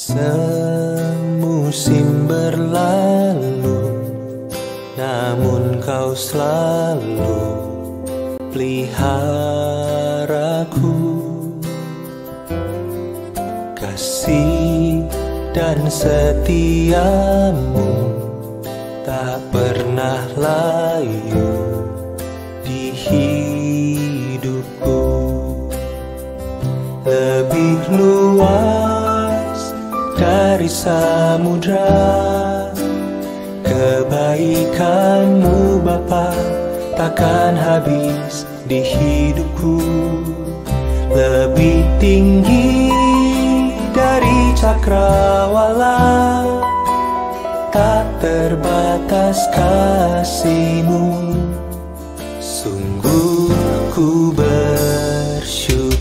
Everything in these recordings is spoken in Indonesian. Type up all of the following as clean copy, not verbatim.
Semusim berlalu, namun kau selalu peliharaku. Kasih dan setiamu tak pernah layu di hidupku. Lebih luas dari samudra, kebaikanmu Bapa takkan habis di hidupku. Lebih tinggi dari cakrawala, tak terbatas kasih-Mu. Sungguh ku bersyukur.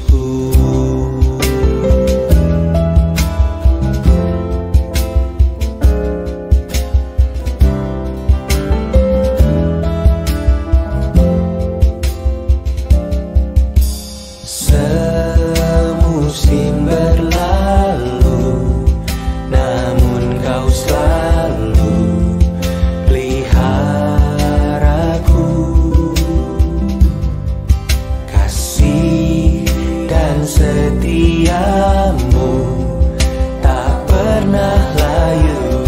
Semusim berlalu, namun kau selalu peliharaku. Kasih dan setiamu tak pernah layu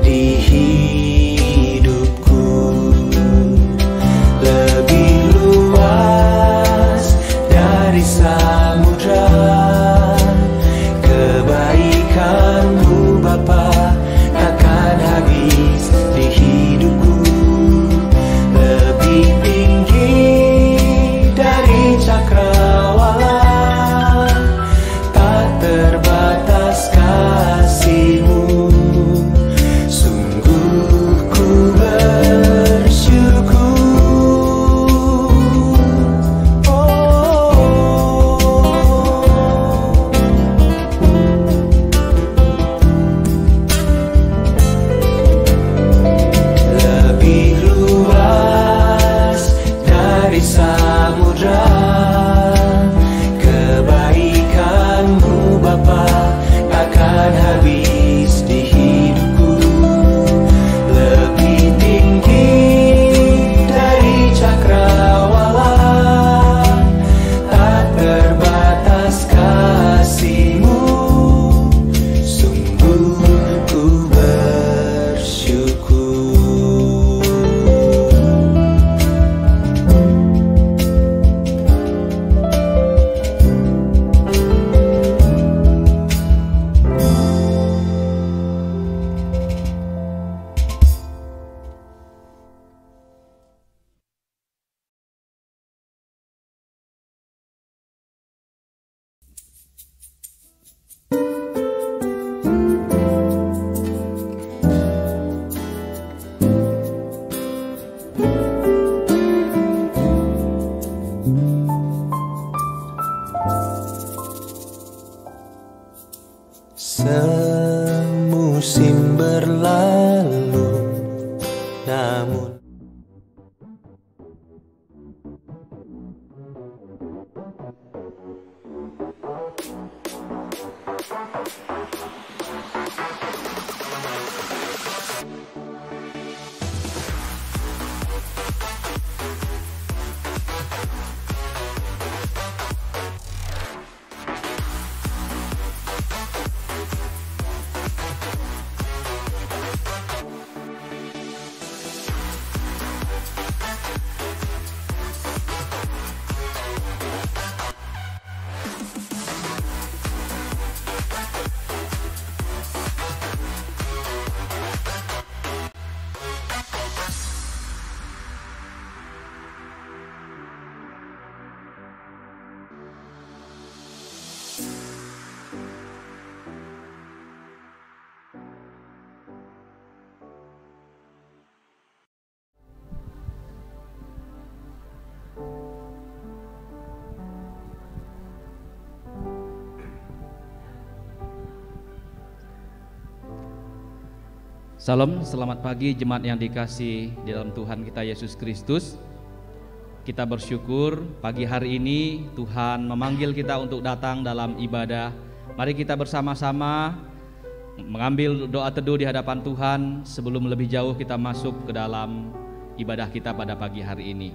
di hidupku. Lebih luas dari samudra, kebaikanmu Bapa takkan habis di hidupku. Lebih tinggi dari cakrawala, tak terbatas kasih-Mu. Sungguh ku bersyukur. Lebih luas dari samudra, kebaikanmu Bapa takkan habis di hidupku. Lebih tinggi dari cakrawala, tak terbatas kasih-Mu. Sungguh ku bersyukur. Semusim berlalu, namun Salam, selamat pagi jemaat yang dikasihi di dalam Tuhan kita Yesus Kristus. Kita bersyukur pagi hari ini Tuhan memanggil kita untuk datang dalam ibadah Mari kita bersama-sama mengambil doa teduh di hadapan Tuhan sebelum lebih jauh kita masuk ke dalam ibadah kita pada pagi hari ini.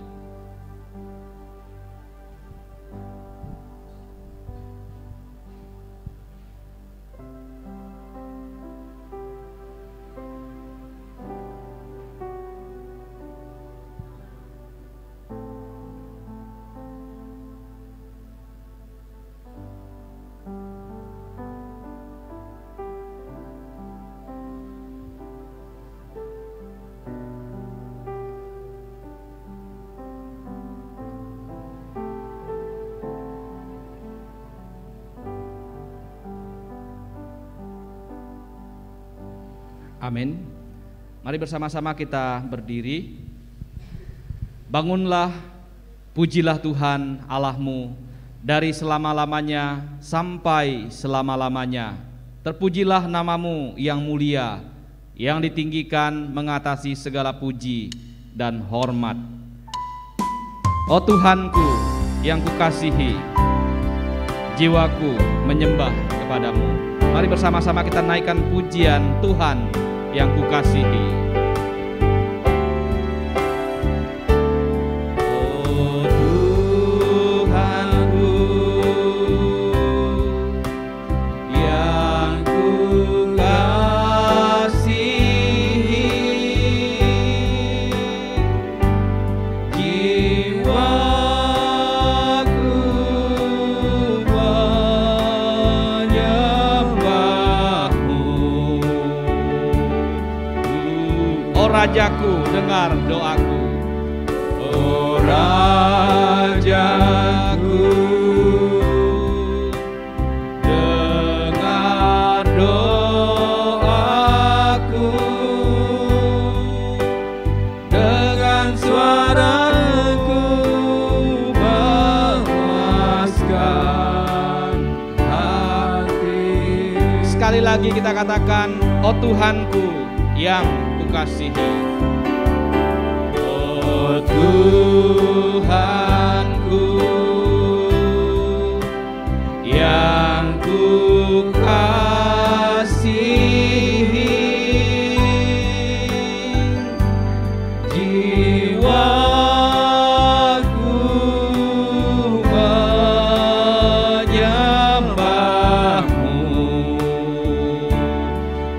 Amin. Mari bersama-sama kita berdiri. Bangunlah, pujilah Tuhan Allahmu dari selama-lamanya sampai selama-lamanya. Terpujilah namamu yang mulia, yang ditinggikan mengatasi segala puji dan hormat. Oh Tuhanku yang kukasihi, jiwaku menyembah kepadamu. Mari bersama-sama kita naikkan pujian Tuhan yang kukasihi. Oh Tuhanku yang kukasihi, jiwaku menyembahmu. Oh Rajaku, dengar doaku. Oh Rajaku, dengar doaku. Dengan suaraku memuaskan hati. Sekali lagi kita katakan, oh Tuhanku yang kukasihi. Oh Tuhanku yang kukasihi, jiwaku menyembahmu.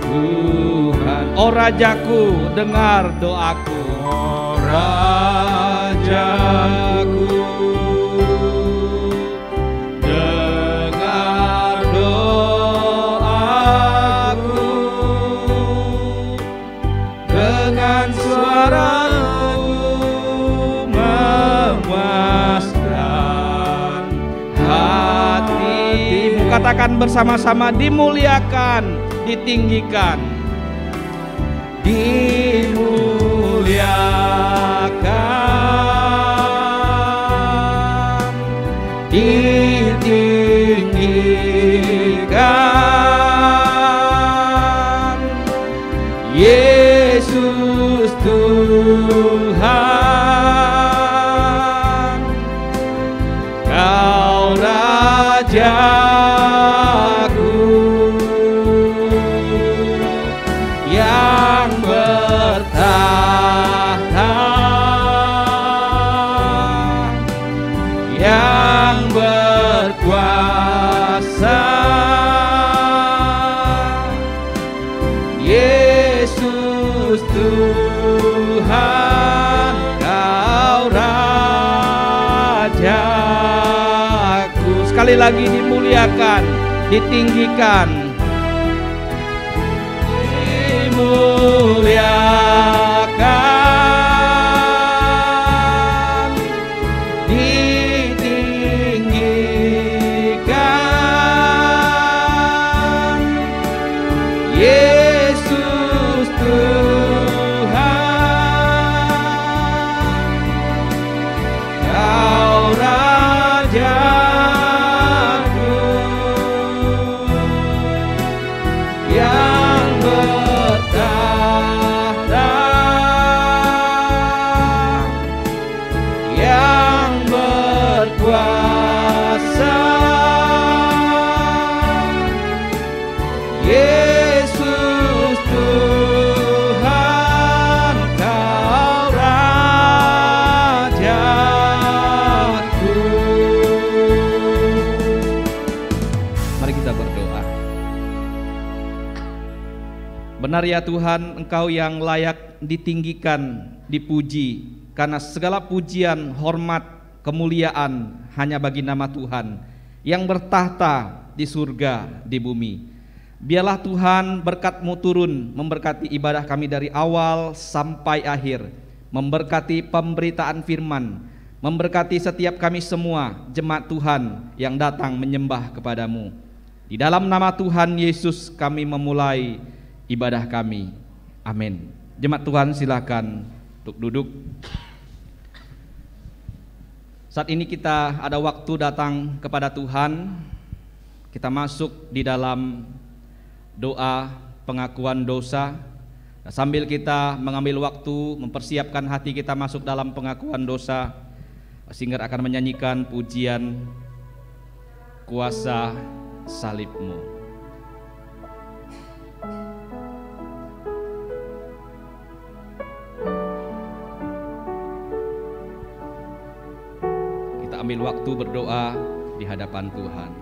Tuhan, oh Rajaku, dengar doaku. Oh Rajaku, dengar doaku. Dengan suaraku memuaskan hatimu. Katakan bersama-sama, dimuliakan, ditinggikan. Dimuliakan, ditinggikan, Yesus Tuhan, Kau Rajaku yang bertahta, yang berkuasa. Yesus Tuhan, Kau Rajaku. Sekali lagi, dimuliakan, ditinggikan, dimuliakan, ditinggikan, Yesus Tuhan, Kau Rajaku yang bertahta, Benar ya Tuhan, Engkau yang layak ditinggikan, dipuji, karena segala pujian, hormat, kemuliaan hanya bagi nama Tuhan yang bertahta di surga, di bumi. Biarlah Tuhan berkat-Mu turun memberkati ibadah kami dari awal sampai akhir, memberkati pemberitaan firman, memberkati setiap kami semua jemaat Tuhan yang datang menyembah kepada-Mu. Di dalam nama Tuhan Yesus kami memulai ibadah kami. Amin. Jemaat Tuhan silakan untuk duduk. Saat ini kita ada waktu datang kepada Tuhan. Kita masuk di dalam doa pengakuan dosa. Sambil kita mengambil waktu mempersiapkan hati kita masuk dalam pengakuan dosa, Singer akan menyanyikan pujian Kuasa Salib-Mu. Kita ambil waktu berdoa di hadapan Tuhan.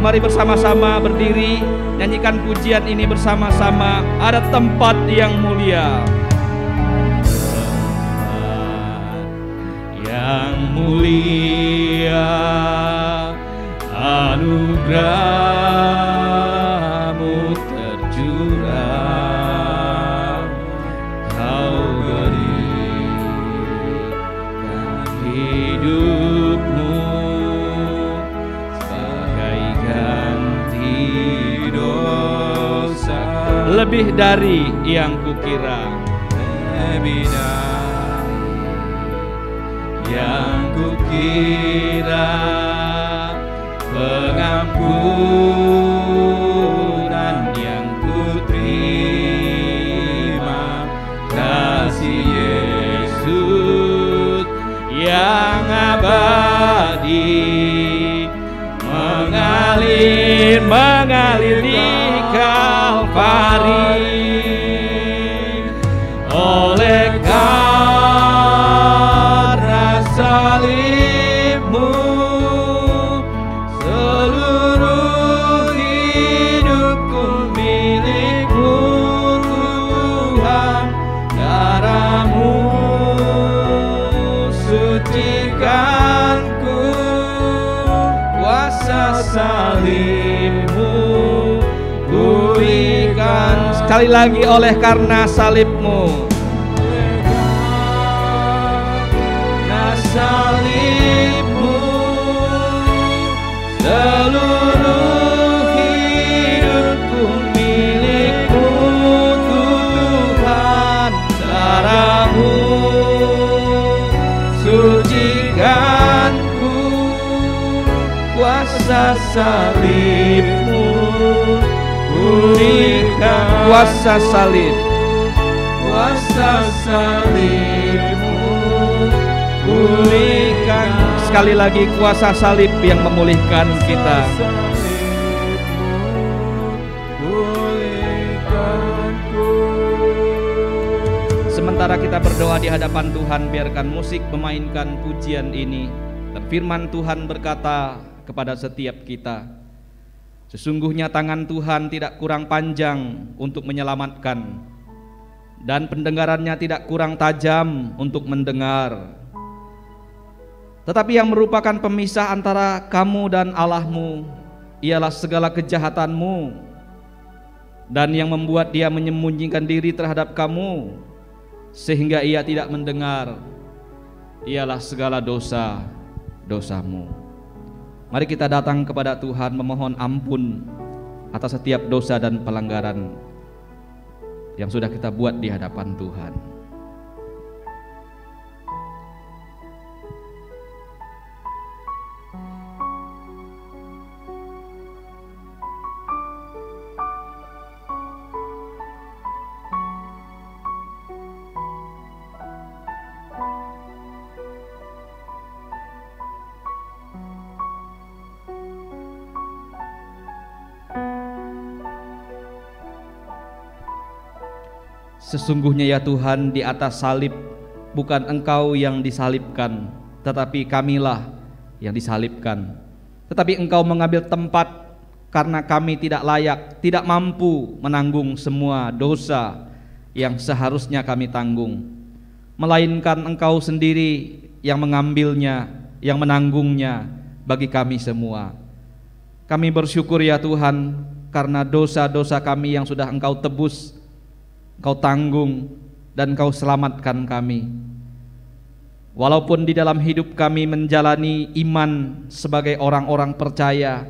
Mari bersama-sama berdiri, nyanyikan pujian ini bersama-sama. Ada tempat yang mulia, tempat yang mulia, anugerah-Mu tercurah, Kau berikan hidup-Mu lebih dari yang kukira, lebih dari yang kukira, pengampunan yang kuterima, kasih Yesus yang abadi mengalir di Kalvari. Oleh karena salib-Mu, seluruh hidupku milik-Mu Tuhan. Darah-Mu sucikanku, kuasa salib-Mu pulihkan. Sekali lagi, oleh karena salib-Mu, karena salib-Mu, seluruh hidupku milik-Mu Tuhan. Darah-Mu sucikanku, kuasa salib-Mu pulihkan. Kuasa salib, kuasa salib-Mu pulihkan. Sekali lagi, kuasa salib yang memulihkan kita. Pulihkanku. kita berdoa di hadapan Tuhan, biarkan musik memainkan pujian ini. Dan firman Tuhan berkata kepada setiap kita, sesungguhnya tangan Tuhan tidak kurang panjang untuk menyelamatkan, dan pendengarannya tidak kurang tajam untuk mendengar. Tetapi yang merupakan pemisah antara kamu dan Allahmu ialah segala kejahatanmu, dan yang membuat dia menyembunyikan diri terhadap kamu sehingga ia tidak mendengar ialah segala dosa-dosamu. Mari kita datang kepada Tuhan memohon ampun atas setiap dosa dan pelanggaran yang sudah kita buat di hadapan Tuhan. Sesungguhnya ya Tuhan, di atas salib bukan Engkau yang disalibkan, tetapi kamilah yang disalibkan. Tetapi Engkau mengambil tempat karena kami tidak layak, tidak mampu menanggung semua dosa yang seharusnya kami tanggung, melainkan Engkau sendiri yang mengambilnya, yang menanggungnya bagi kami semua. Kami bersyukur ya Tuhan, karena dosa-dosa kami yang sudah Engkau tebus, Engkau tanggung, dan Engkau selamatkan kami. Walaupun di dalam hidup kami menjalani iman sebagai orang-orang percaya,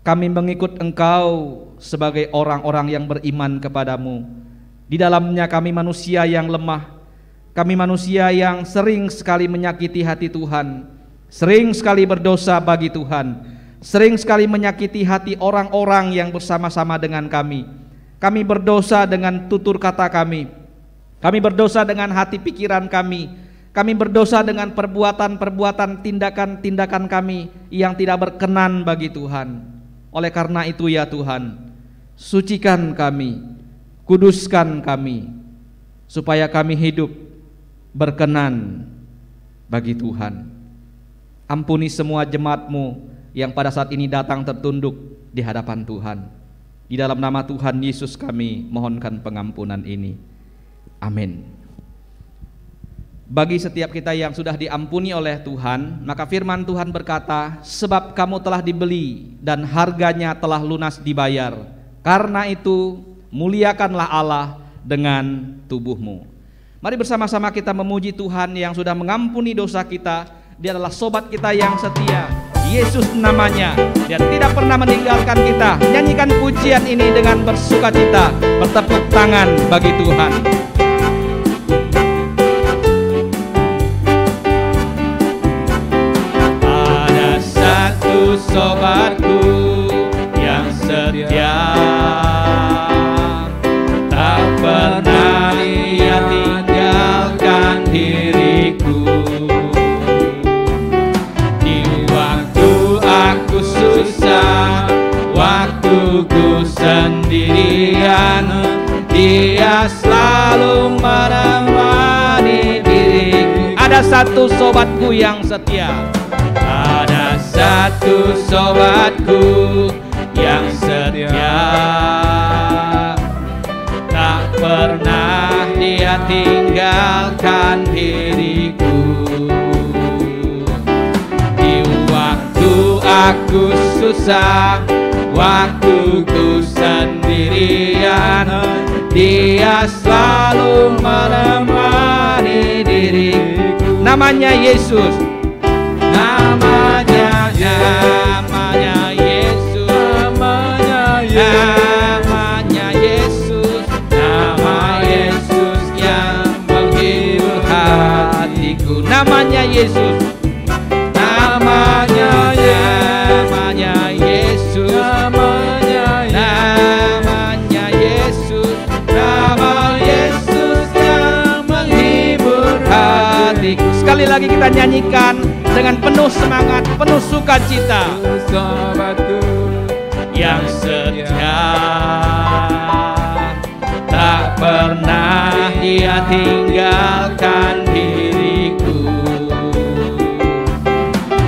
kami mengikut Engkau sebagai orang-orang yang beriman kepadamu. Di dalamnya kami manusia yang lemah, kami manusia yang sering sekali menyakiti hati Tuhan, sering sekali berdosa bagi Tuhan, sering sekali menyakiti hati orang-orang yang bersama-sama dengan kami. Kami berdosa dengan tutur kata kami berdosa dengan hati pikiran kami berdosa dengan perbuatan-perbuatan, tindakan-tindakan kami yang tidak berkenan bagi Tuhan. Oleh karena itu ya Tuhan, sucikan kami, kuduskan kami, supaya kami hidup berkenan bagi Tuhan. Ampuni semua jemaat-Mu yang pada saat ini datang tertunduk di hadapan Tuhan. Di dalam nama Tuhan Yesus kami mohonkan pengampunan ini. Amin. Bagi setiap kita yang sudah diampuni oleh Tuhan, maka firman Tuhan berkata, sebab kamu telah dibeli dan harganya telah lunas dibayar. Karena itu muliakanlah Allah dengan tubuhmu. Mari bersama-sama kita memuji Tuhan yang sudah mengampuni dosa kita. Dia adalah sobat kita yang setia, Yesus namanya. Dia tidak pernah meninggalkan kita. Nyanyikan pujian ini dengan bersukacita, bertepuk tangan bagi Tuhan. Ada satu sobatku yang setia, tak pernah dia tinggalkan diriku. Susah, waktuku sendirian, dia selalu menemani diriku. Ada satu sobatku yang setia, ada satu sobatku yang setia, tak pernah dia tinggalkan diriku. Aku susah, waktuku sendirian, dia selalu menemani diriku. Namanya Yesus, namanya Yesus, namanya Yesus, nama Yesus yang menghibur hatiku. Namanya Yesus, namanya Yesus, namanya Yesus, nama Yesus yang menghibur hatiku. Sekali lagi kita nyanyikan dengan penuh semangat, penuh sukacita. Sobatku yang setia, tak pernah Dia tinggalkan diriku.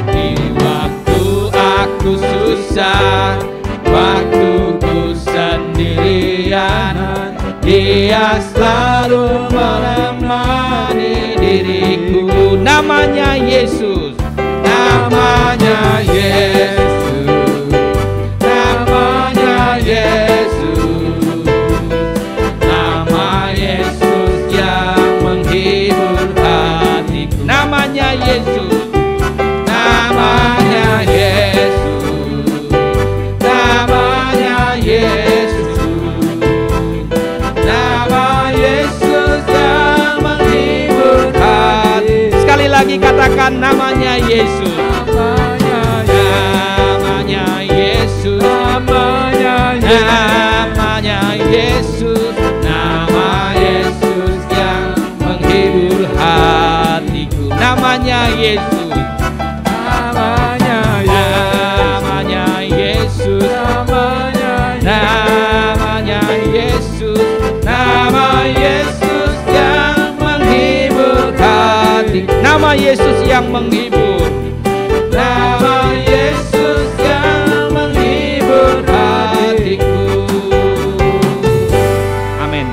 Di waktu aku susah, waktuku sendirian, Dia selalu menemani diriku. Namanya Yesus, namanya Yesus, namanya Yesus, nama Yesus yang menghibur hatiku. Namanya Yesus, namanya Yesus, namanya Yesus, nama Yesus yang menghibur hati. Sekali lagi katakan namanya Yesus, namanya Yesus, namanya Yesus, nama Yesus yang menghibur hatiku. Namanya Yesus, namanya Yesus, namanya Yesus, nama Yesus yang menghibur hati. Nama Yesus yang menghibur, nama Yesus yang menghibur hatiku. Amin.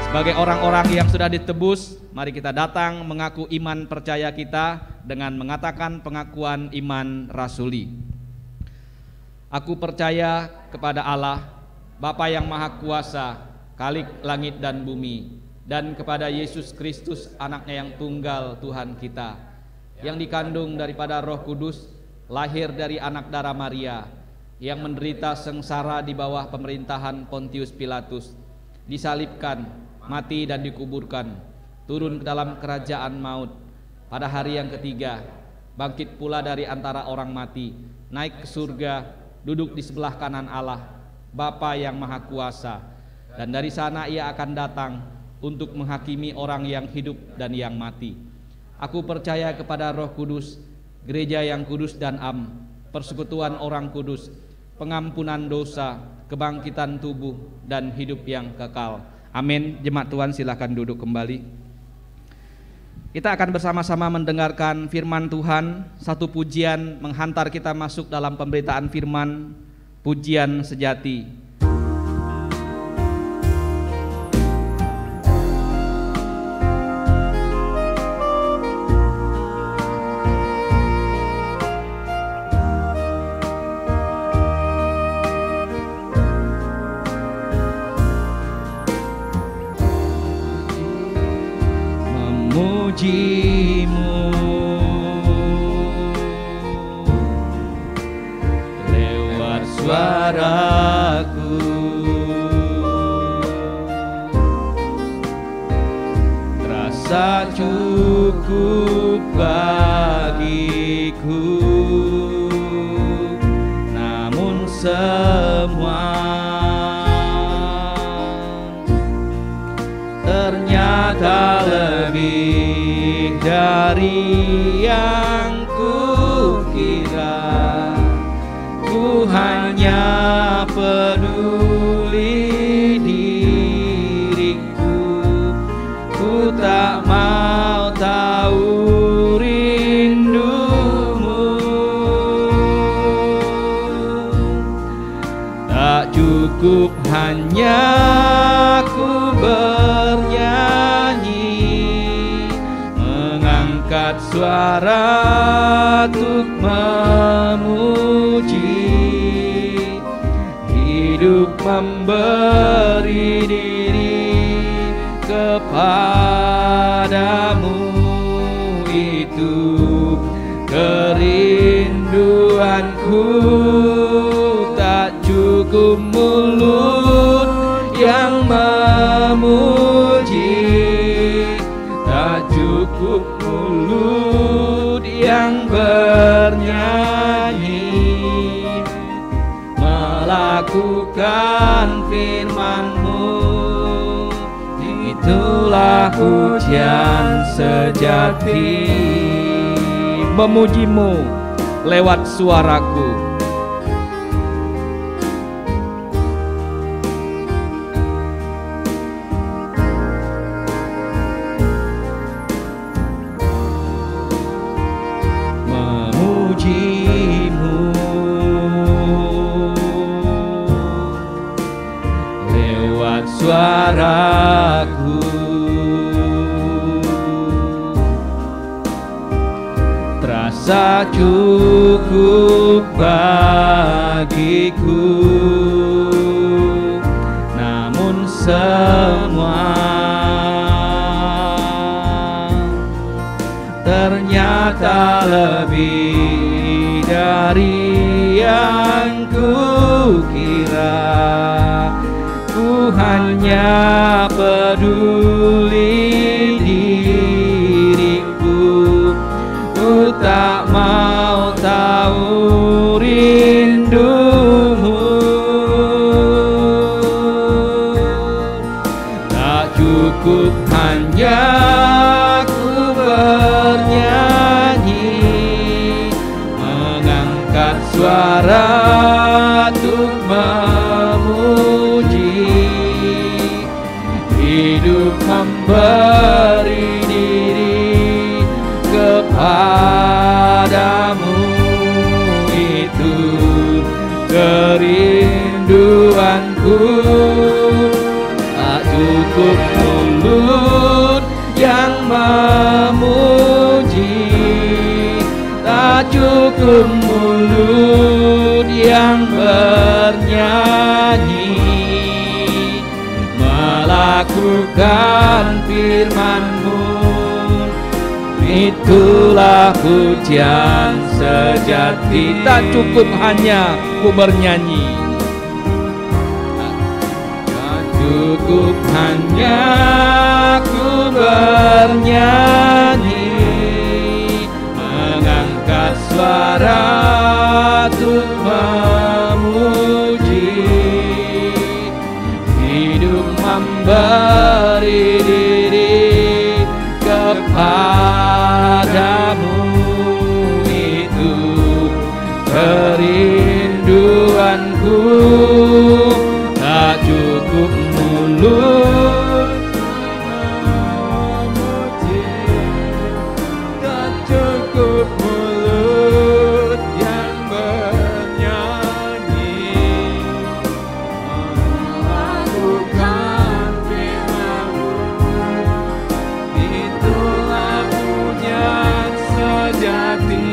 Sebagai orang-orang yang sudah ditebus, mari kita datang mengaku iman percaya kita dengan mengatakan pengakuan iman rasuli. Aku percaya kepada Allah, Bapa yang Maha Kuasa, Khalik langit dan bumi, dan kepada Yesus Kristus, anaknya yang tunggal Tuhan kita, yang dikandung daripada Roh Kudus, lahir dari anak darah Maria, yang menderita sengsara di bawah pemerintahan Pontius Pilatus, disalibkan, mati dan dikuburkan, turun ke dalam kerajaan maut, pada hari yang ketiga bangkit pula dari antara orang mati, naik ke surga, duduk di sebelah kanan Allah, Bapa yang Maha Kuasa, dan dari sana Ia akan datang untuk menghakimi orang yang hidup dan yang mati. Aku percaya kepada Roh Kudus, gereja yang kudus dan am, persekutuan orang kudus, pengampunan dosa, kebangkitan tubuh, dan hidup yang kekal. Amin. Jemaat Tuhan, silakan duduk kembali. Kita akan bersama-sama mendengarkan firman Tuhan. Satu pujian menghantar kita masuk dalam pemberitaan firman, pujian sejati. Memujimu lewat suaraku, terasa cukup bagiku, namun semua ternyata lebih dari yang kukira. Ku hanya peduli diriku, ku tak mau tahu rindumu. Tak cukup hanya ku bernyanyi, mengangkat suara untuk memuji, hidup memberi diri kepadamu. Itu kerinduanku, tak cukup mulut yang memuji, tak cukup mulut yang bernyanyi, melakukan firman-Mu, itulah pujian sejati. Memuji-Mu lewat suaraku. suaraku. Terasa cukup bagiku, namun semua ternyata lebih dari yang kukira. Ku hanya peduli diriku, ku tak mau tahu rindumu. Tak cukup hanya ku bernyanyi, mengangkat suara untuk memuji. Hidup memberi diri kepadamu, itu kerinduanku. Tak cukup mulut yang memuji, tak cukup mulut yang bernyanyi, melakukan firman-Mu, itulah pujian sejati. Tak cukup hanya ku bernyanyi, tak cukup hanya ku bernyanyi, mengangkat suara untuk memuji. Hidup memberi diri kepadamu, itu kerinduanku. Tak cukup mulut memuji, tak cukup mulut yang bernyanyi, melakukan firman-Mu, itulah pujian sejati.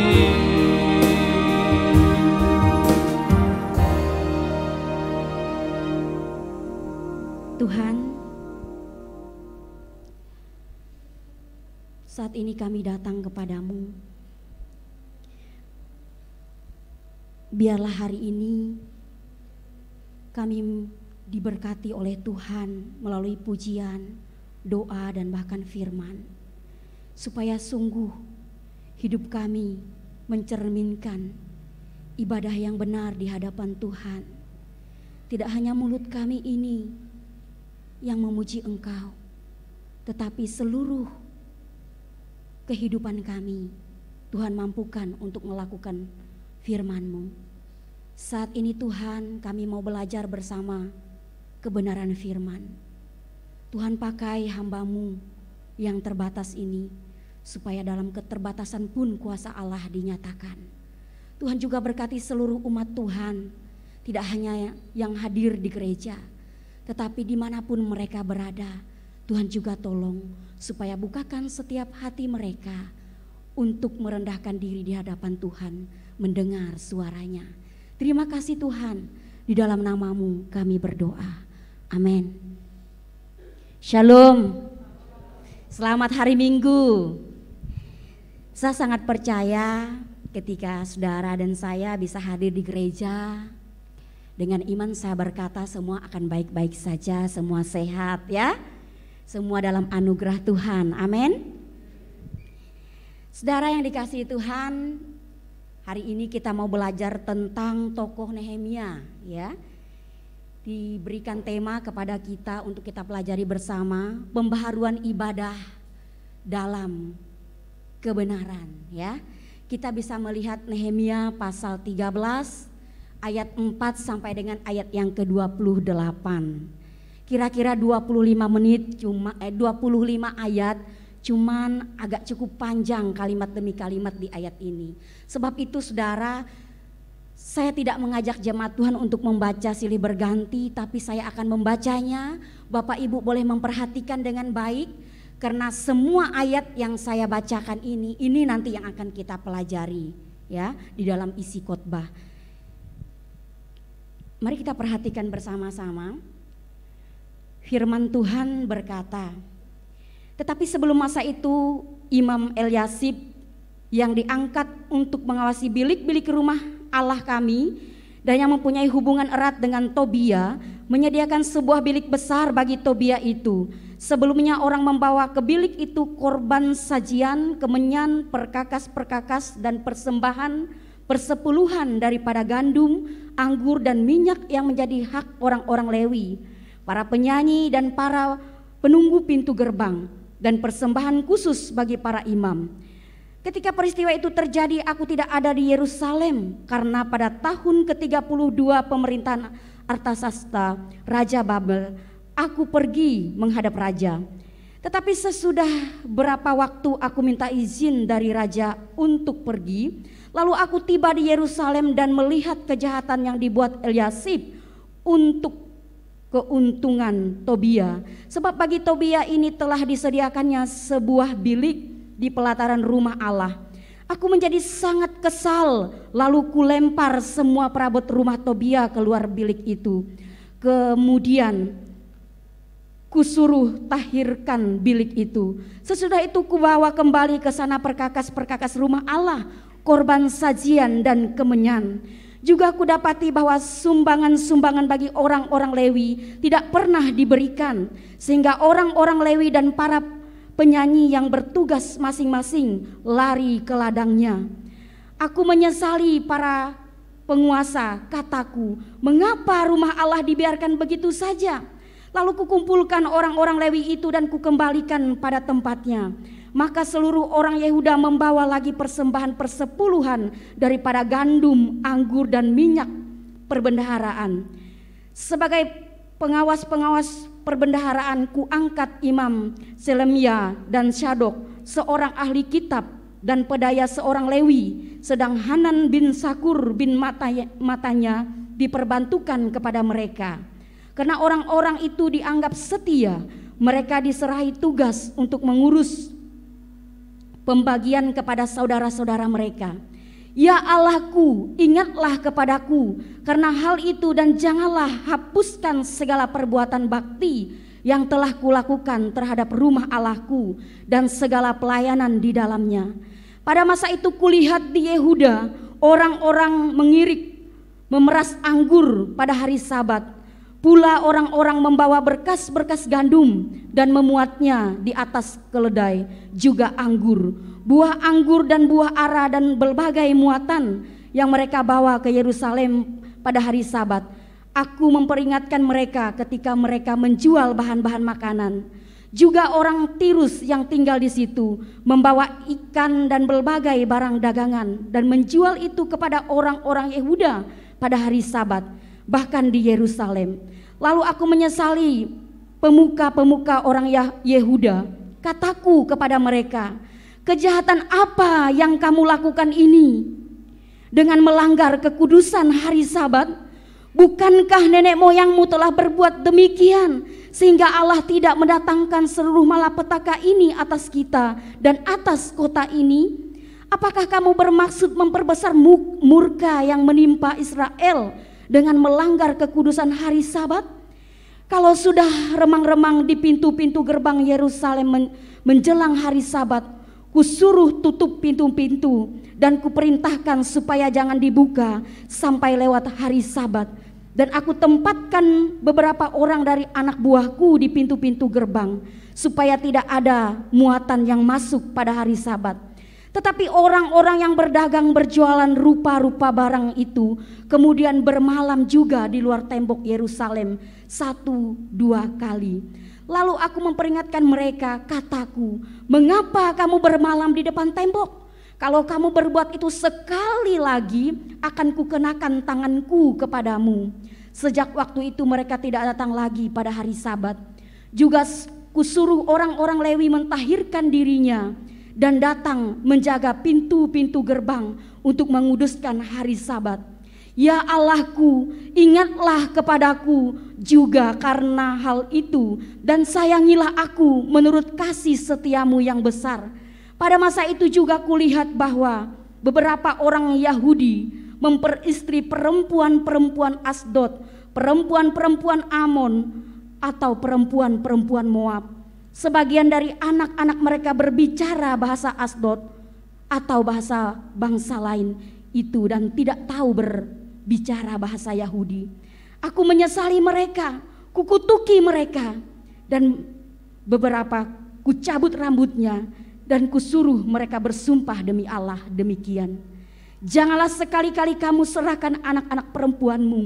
Tuhan, saat ini kami datang kepadamu. Biarlah hari ini kami diberkati oleh Tuhan melalui pujian, doa, dan bahkan firman, supaya sungguh hidup kami mencerminkan ibadah yang benar di hadapan Tuhan. Tidak hanya mulut kami ini yang memuji Engkau, tetapi seluruh kehidupan kami Tuhan mampukan untuk melakukan firman-Mu. Saat ini Tuhan, kami mau belajar bersama kebenaran firman. Tuhan, pakai hamba-Mu yang terbatas ini, supaya dalam keterbatasan pun kuasa Allah dinyatakan. Tuhan juga berkati seluruh umat Tuhan, tidak hanya yang hadir di gereja, tetapi dimanapun mereka berada. Tuhan juga tolong supaya bukakan setiap hati mereka untuk merendahkan diri di hadapan Tuhan, mendengar suaranya. Terima kasih Tuhan, di dalam nama-Mu kami berdoa. Amin. Shalom. Selamat hari Minggu. Saya sangat percaya ketika saudara dan saya bisa hadir di gereja. Dengan iman saya berkata semua akan baik-baik saja, semua sehat ya. Semua dalam anugerah Tuhan, amin. Saudara yang dikasihi Tuhan, hari ini kita mau belajar tentang tokoh Nehemia ya. Diberikan tema kepada kita untuk kita pelajari bersama, pembaharuan ibadah dalam kebenaran ya. Kita bisa melihat Nehemia pasal 13 ayat 4 sampai dengan ayat yang ke-28. Kira-kira 25 menit 25 ayat, cuman agak cukup panjang kalimat demi kalimat di ayat ini. Sebab itu saudara, Saya tidak mengajak jemaat Tuhan untuk membaca silih berganti, tapi saya akan membacanya. Bapak Ibu boleh memperhatikan dengan baik, karena semua ayat yang saya bacakan ini nanti yang akan kita pelajari ya di dalam isi khotbah. Mari kita perhatikan bersama-sama. Firman Tuhan berkata, tetapi sebelum masa itu Imam Eliasib yang diangkat untuk mengawasi bilik-bilik rumah Allah kami dan yang mempunyai hubungan erat dengan Tobia menyediakan sebuah bilik besar bagi Tobia itu. Sebelumnya orang membawa ke bilik itu korban sajian, kemenyan, perkakas-perkakas dan persembahan persepuluhan daripada gandum, anggur dan minyak yang menjadi hak orang-orang Lewi, para penyanyi dan para penunggu pintu gerbang, dan persembahan khusus bagi para imam. Ketika peristiwa itu terjadi, aku tidak ada di Yerusalem karena pada tahun ke-32 pemerintahan Artasasta, Raja Babel, aku pergi menghadap raja. Tetapi sesudah berapa waktu aku minta izin dari raja untuk pergi, lalu aku tiba di Yerusalem dan melihat kejahatan yang dibuat Eliasib untuk keuntungan Tobia. Sebab bagi Tobia ini telah disediakannya sebuah bilik di pelataran rumah Allah. Aku menjadi sangat kesal, lalu kulempar semua perabot rumah Tobia keluar bilik itu. Kemudian kusuruh tahirkan bilik itu. Sesudah itu kubawa kembali ke sana perkakas-perkakas rumah Allah, korban sajian dan kemenyan. Juga aku dapati bahwa sumbangan-sumbangan bagi orang-orang Lewi tidak pernah diberikan, sehingga orang-orang Lewi dan para penyanyi yang bertugas masing-masing lari ke ladangnya. Aku menyesali para penguasa, kataku, mengapa rumah Allah dibiarkan begitu saja? Lalu kukumpulkan orang-orang Lewi itu dan kukembalikan pada tempatnya. Maka seluruh orang Yehuda membawa lagi persembahan persepuluhan daripada gandum, anggur dan minyak perbendaharaan. Sebagai pengawas-pengawas perbendaharaan kuangkat Imam Selemia dan Syadok, seorang ahli kitab, dan Pedaya seorang Lewi, sedang Hanan bin Sakur bin Matanya diperbantukan kepada mereka. Karena orang-orang itu dianggap setia, mereka diserahi tugas untuk mengurus pembagian kepada saudara-saudara mereka. Ya Allahku, ingatlah kepadaku karena hal itu dan janganlah hapuskan segala perbuatan bakti yang telah kulakukan terhadap rumah Allahku dan segala pelayanan di dalamnya. Pada masa itu kulihat di Yehuda orang-orang mengirik, memeras anggur pada hari Sabat. Pula orang-orang membawa berkas-berkas gandum dan memuatnya di atas keledai, juga anggur, buah anggur dan buah ara dan berbagai muatan yang mereka bawa ke Yerusalem pada hari Sabat. Aku memperingatkan mereka ketika mereka menjual bahan-bahan makanan. Juga orang Tirus yang tinggal di situ membawa ikan dan berbagai barang dagangan dan menjual itu kepada orang-orang Yehuda pada hari Sabat, bahkan di Yerusalem. Lalu aku menyesali pemuka-pemuka orang Yehuda. Kataku kepada mereka, kejahatan apa yang kamu lakukan ini dengan melanggar kekudusan hari Sabat? Bukankah nenek moyangmu telah berbuat demikian sehingga Allah tidak mendatangkan seluruh malapetaka ini atas kita dan atas kota ini? Apakah kamu bermaksud memperbesar murka yang menimpa Israel dengan melanggar kekudusan hari Sabat? Kalau sudah remang-remang di pintu-pintu gerbang Yerusalem menjelang hari Sabat, kusuruh tutup pintu-pintu dan kuperintahkan supaya jangan dibuka sampai lewat hari Sabat. Dan aku tempatkan beberapa orang dari anak buahku di pintu-pintu gerbang supaya tidak ada muatan yang masuk pada hari Sabat. Tetapi orang-orang yang berdagang berjualan rupa-rupa barang itu kemudian bermalam juga di luar tembok Yerusalem 1-2 kali. Lalu aku memperingatkan mereka, kataku, mengapa kamu bermalam di depan tembok? Kalau kamu berbuat itu sekali lagi akan kukenakan tanganku kepadamu. Sejak waktu itu mereka tidak datang lagi pada hari Sabat. Juga kusuruh orang-orang Lewi mentahirkan dirinya dan datang menjaga pintu-pintu gerbang untuk menguduskan hari Sabat. Ya Allahku, ingatlah kepadaku juga karena hal itu, dan sayangilah aku menurut kasih setiamu yang besar. Pada masa itu juga kulihat bahwa beberapa orang Yahudi memperistri perempuan-perempuan Asdod, perempuan-perempuan Amon, atau perempuan-perempuan Moab. Sebagian dari anak-anak mereka berbicara bahasa Asdod atau bahasa bangsa lain itu dan tidak tahu berbicara bahasa Yahudi. Aku menyesali mereka, kukutuki mereka, dan beberapa kucabut rambutnya dan kusuruh mereka bersumpah demi Allah demikian. Janganlah sekali-kali kamu serahkan anak-anak perempuanmu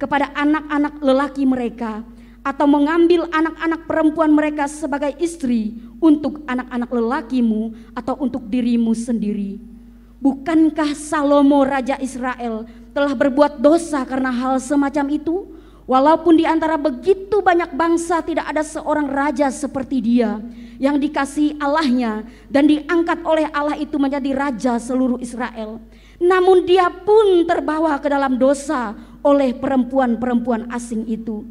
kepada anak-anak lelaki mereka, atau mengambil anak-anak perempuan mereka sebagai istri untuk anak-anak lelakimu atau untuk dirimu sendiri. Bukankah Salomo Raja Israel telah berbuat dosa karena hal semacam itu? Walaupun di antara begitu banyak bangsa tidak ada seorang raja seperti dia yang dikasihi Allahnya dan diangkat oleh Allah itu menjadi raja seluruh Israel. Namun dia pun terbawa ke dalam dosa oleh perempuan-perempuan asing itu.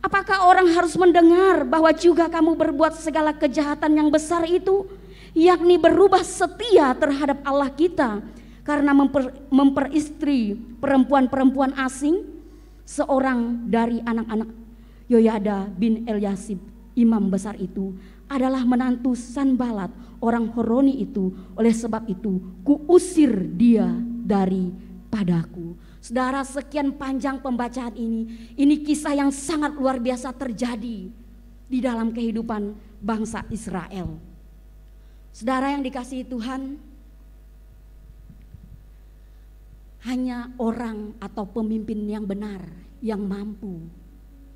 Apakah orang harus mendengar bahwa juga kamu berbuat segala kejahatan yang besar itu, yakni berubah setia terhadap Allah kita karena memperistri perempuan-perempuan asing? Seorang dari anak-anak Yoyada bin Eliasib, imam besar itu, adalah menantu Sanbalat orang Horoni itu. Oleh sebab itu kuusir dia daripadaku. Saudara, sekian panjang pembacaan ini kisah yang sangat luar biasa terjadi di dalam kehidupan bangsa Israel. Saudara yang dikasihi Tuhan, hanya orang atau pemimpin yang benar yang mampu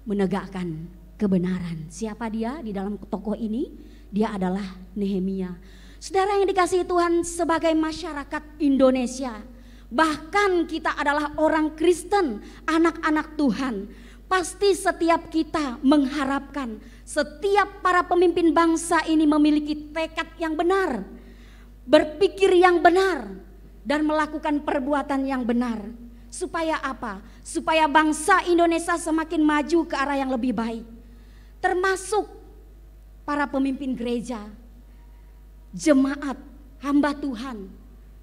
menegakkan kebenaran. Siapa dia di dalam tokoh ini? Dia adalah Nehemia. Saudara yang dikasihi Tuhan, sebagai masyarakat Indonesia, bahkan kita adalah orang Kristen, anak-anak Tuhan, pasti setiap kita mengharapkan setiap para pemimpin bangsa ini memiliki tekad yang benar, berpikir yang benar, dan melakukan perbuatan yang benar. Supaya apa? Supaya bangsa Indonesia semakin maju ke arah yang lebih baik. Termasuk para pemimpin gereja, jemaat, hamba Tuhan,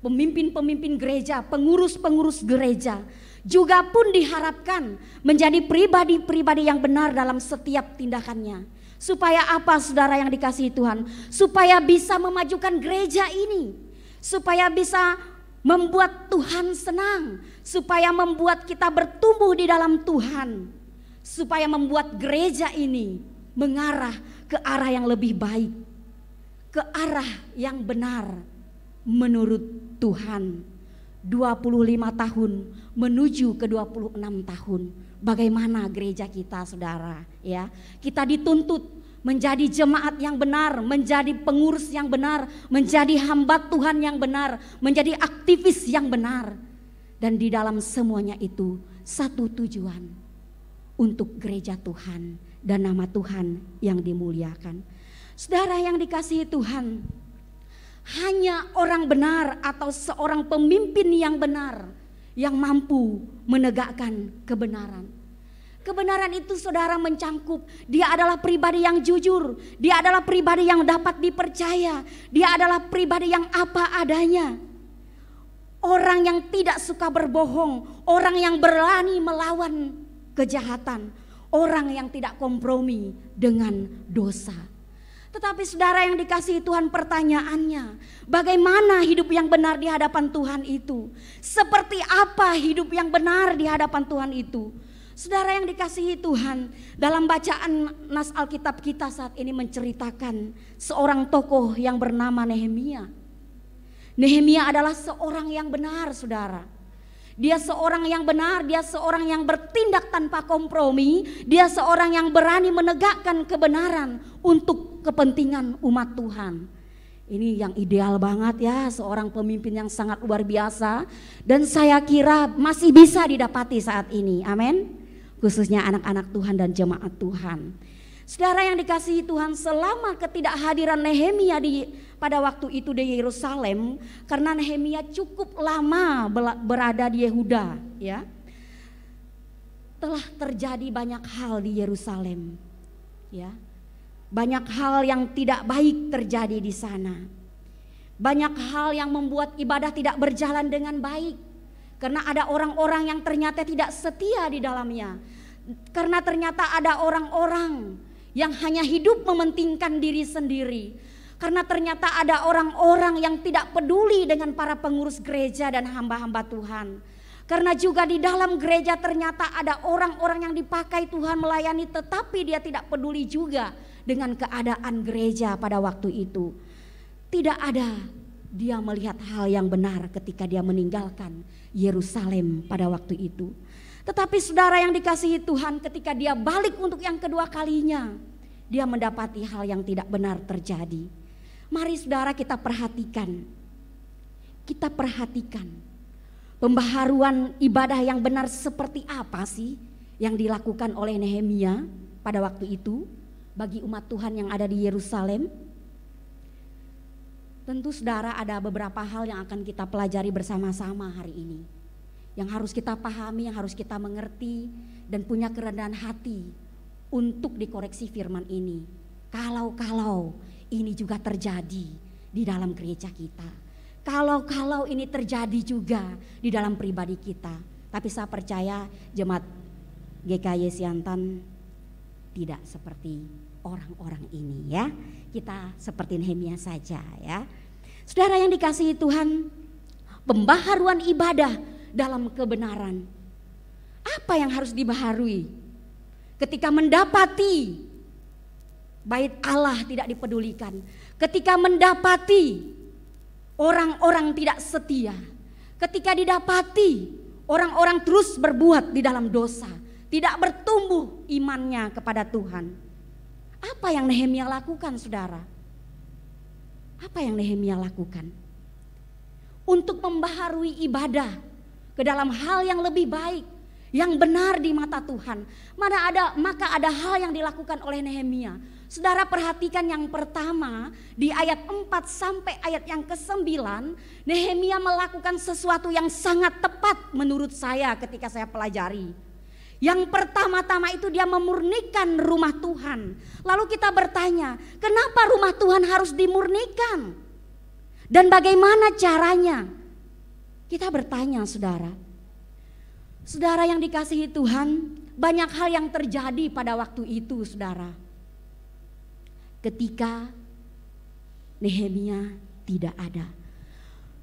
pemimpin-pemimpin gereja, pengurus-pengurus gereja juga pun diharapkan menjadi pribadi-pribadi yang benar dalam setiap tindakannya. Supaya apa, saudara yang dikasihi Tuhan? Supaya bisa memajukan gereja ini, supaya bisa membuat Tuhan senang, supaya membuat kita bertumbuh di dalam Tuhan, supaya membuat gereja ini mengarah ke arah yang lebih baik, ke arah yang benar menurut Tuhan. 25 tahun menuju ke 26 tahun. Bagaimana gereja kita, saudara? Ya, kita dituntut menjadi jemaat yang benar, menjadi pengurus yang benar, menjadi hamba Tuhan yang benar, menjadi aktivis yang benar. Dan di dalam semuanya itu satu tujuan, untuk gereja Tuhan dan nama Tuhan yang dimuliakan. Saudara yang dikasihi Tuhan, hanya orang benar atau seorang pemimpin yang benar yang mampu menegakkan kebenaran. Kebenaran itu, saudara, mencangkup dia adalah pribadi yang jujur, dia adalah pribadi yang dapat dipercaya, dia adalah pribadi yang apa adanya. Orang yang tidak suka berbohong, orang yang berani melawan kejahatan, orang yang tidak kompromi dengan dosa. Tetapi saudara yang dikasihi Tuhan, pertanyaannya, bagaimana hidup yang benar di hadapan Tuhan itu? Seperti apa hidup yang benar di hadapan Tuhan itu? Saudara yang dikasihi Tuhan, dalam bacaan nas Alkitab kita saat ini menceritakan seorang tokoh yang bernama Nehemia. Nehemia adalah seorang yang benar, saudara. Dia seorang yang benar, dia seorang yang bertindak tanpa kompromi, dia seorang yang berani menegakkan kebenaran untuk kepentingan umat Tuhan. Ini yang ideal banget ya, seorang pemimpin yang sangat luar biasa, dan saya kira masih bisa didapati saat ini, amin. Khususnya anak-anak Tuhan dan jemaat Tuhan. Saudara yang dikasihi Tuhan, selama ketidakhadiran Nehemia pada waktu itu di Yerusalem, karena Nehemia cukup lama berada di Yehuda, ya. telah terjadi banyak hal di Yerusalem, ya. Banyak hal yang tidak baik terjadi di sana. Banyak hal yang membuat ibadah tidak berjalan dengan baik. Karena ada orang-orang yang ternyata tidak setia di dalamnya. Karena ternyata ada orang-orang yang hanya hidup mementingkan diri sendiri. Karena ternyata ada orang-orang yang tidak peduli dengan para pengurus gereja dan hamba-hamba Tuhan. Karena juga di dalam gereja ternyata ada orang-orang yang dipakai Tuhan melayani, tetapi dia tidak peduli juga dengan keadaan gereja pada waktu itu. Tidak ada dia melihat hal yang benar ketika dia meninggalkan Yerusalem pada waktu itu. Tetapi saudara yang dikasihi Tuhan, ketika dia balik untuk yang kedua kalinya, dia mendapati hal yang tidak benar terjadi. Mari saudara kita perhatikan. Kita perhatikan pembaharuan ibadah yang benar seperti apa sih yang dilakukan oleh Nehemia pada waktu itu bagi umat Tuhan yang ada di Yerusalem. Tentu saudara ada beberapa hal yang akan kita pelajari bersama-sama hari ini. Yang harus kita pahami, yang harus kita mengerti dan punya kerendahan hati untuk dikoreksi firman ini. Kalau ini juga terjadi di dalam gereja kita. Kalau ini terjadi juga di dalam pribadi kita. Tapi saya percaya jemaat GKY Siantan tidak seperti orang-orang ini ya. Kita seperti Nehemia saja ya. Saudara yang dikasihi Tuhan, pembaharuan ibadah dalam kebenaran. Apa yang harus dibaharui? Ketika mendapati bait Allah tidak dipedulikan, ketika mendapati orang-orang tidak setia, ketika didapati orang-orang terus berbuat di dalam dosa, tidak bertumbuh imannya kepada Tuhan. Apa yang Nehemia lakukan saudara? Apa yang Nehemia lakukan? Untuk membaharui ibadah ke dalam hal yang lebih baik, yang benar di mata Tuhan. Maka ada hal yang dilakukan oleh Nehemia. Saudara perhatikan yang pertama di ayat 4 sampai ayat yang ke-9, Nehemia melakukan sesuatu yang sangat tepat menurut saya ketika saya pelajari. Yang pertama-tama itu dia memurnikan rumah Tuhan. Lalu kita bertanya, kenapa rumah Tuhan harus dimurnikan? Dan bagaimana caranya? Kita bertanya saudara. Saudara yang dikasihi Tuhan, banyak hal yang terjadi pada waktu itu saudara. Ketika Nehemia tidak ada.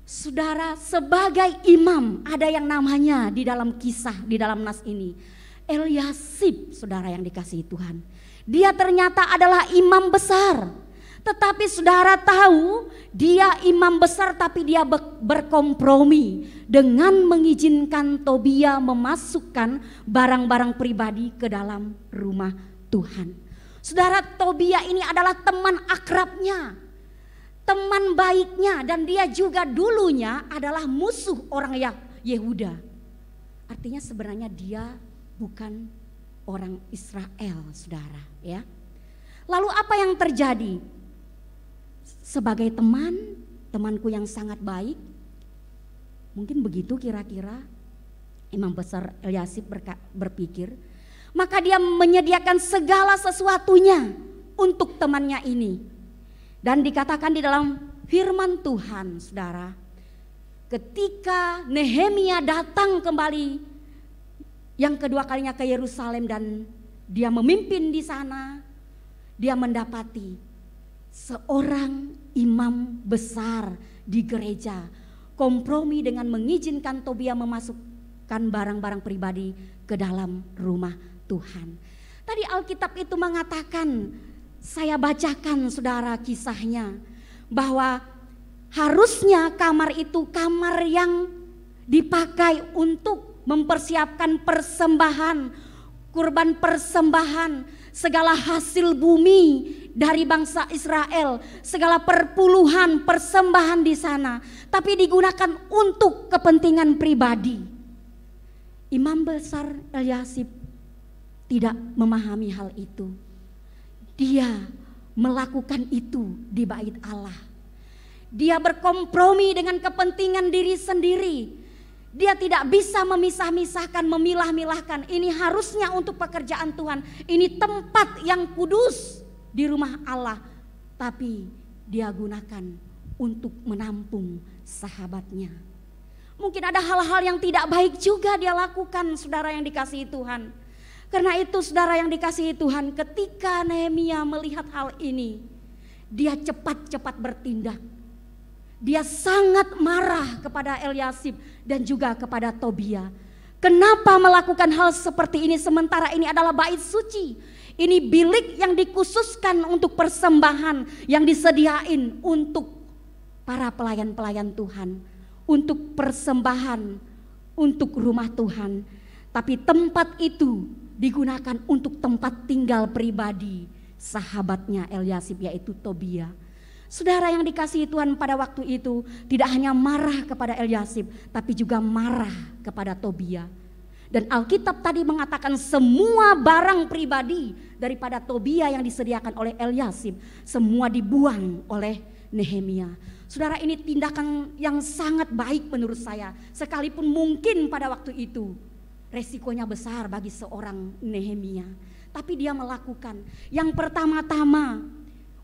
Saudara, sebagai imam ada yang namanya di dalam kisah, di dalam nas ini, Eliasib, saudara yang dikasihi Tuhan. Dia ternyata adalah imam besar. Tetapi saudara tahu dia imam besar tapi dia berkompromi dengan mengizinkan Tobia memasukkan barang-barang pribadi ke dalam rumah Tuhan. Saudara, Tobia ini adalah teman akrabnya, teman baiknya, dan dia juga dulunya adalah musuh orang Yehuda. Artinya sebenarnya dia bukan orang Israel, saudara ya. Lalu apa yang terjadi? Sebagai temanku yang sangat baik, mungkin begitu kira-kira imam besar Eliasib berpikir, maka dia menyediakan segala sesuatunya untuk temannya ini. Dan dikatakan di dalam firman Tuhan saudara, ketika Nehemia datang kembali yang kedua kalinya ke Yerusalem dan dia memimpin di sana, dia mendapati seorang imam besar di gereja kompromi dengan mengizinkan Tobia memasukkan barang-barang pribadi ke dalam rumah Tuhan. Tadi Alkitab itu mengatakan, saya bacakan saudara kisahnya, bahwa harusnya kamar itu kamar yang dipakai untuk mempersiapkan persembahan, kurban persembahan, segala hasil bumi dari bangsa Israel, segala perpuluhan persembahan di sana, tapi digunakan untuk kepentingan pribadi. Imam besar Eliasib tidak memahami hal itu. Dia melakukan itu di bait Allah. Dia berkompromi dengan kepentingan diri sendiri. Dia tidak bisa memisah-misahkan, memilah-milahkan. Ini harusnya untuk pekerjaan Tuhan. Ini tempat yang kudus di rumah Allah. Tapi dia gunakan untuk menampung sahabatnya. Mungkin ada hal-hal yang tidak baik juga dia lakukan, saudara yang dikasihi Tuhan. Karena itu saudara yang dikasihi Tuhan, ketika Nehemia melihat hal ini, dia cepat-cepat bertindak. Dia sangat marah kepada Eliasib dan juga kepada Tobia. Kenapa melakukan hal seperti ini sementara ini adalah bait suci? Ini bilik yang dikhususkan untuk persembahan yang disediain untuk para pelayan-pelayan Tuhan. Untuk persembahan untuk rumah Tuhan. Tapi tempat itu digunakan untuk tempat tinggal pribadi sahabatnya Eliasib, yaitu Tobia. Saudara yang dikasihi Tuhan, pada waktu itu tidak hanya marah kepada Eliasib, tapi juga marah kepada Tobia. Dan Alkitab tadi mengatakan semua barang pribadi daripada Tobia yang disediakan oleh Eliasib, semua dibuang oleh Nehemia. Saudara, ini tindakan yang sangat baik menurut saya. Sekalipun mungkin pada waktu itu resikonya besar bagi seorang Nehemia, tapi dia melakukan yang pertama-tama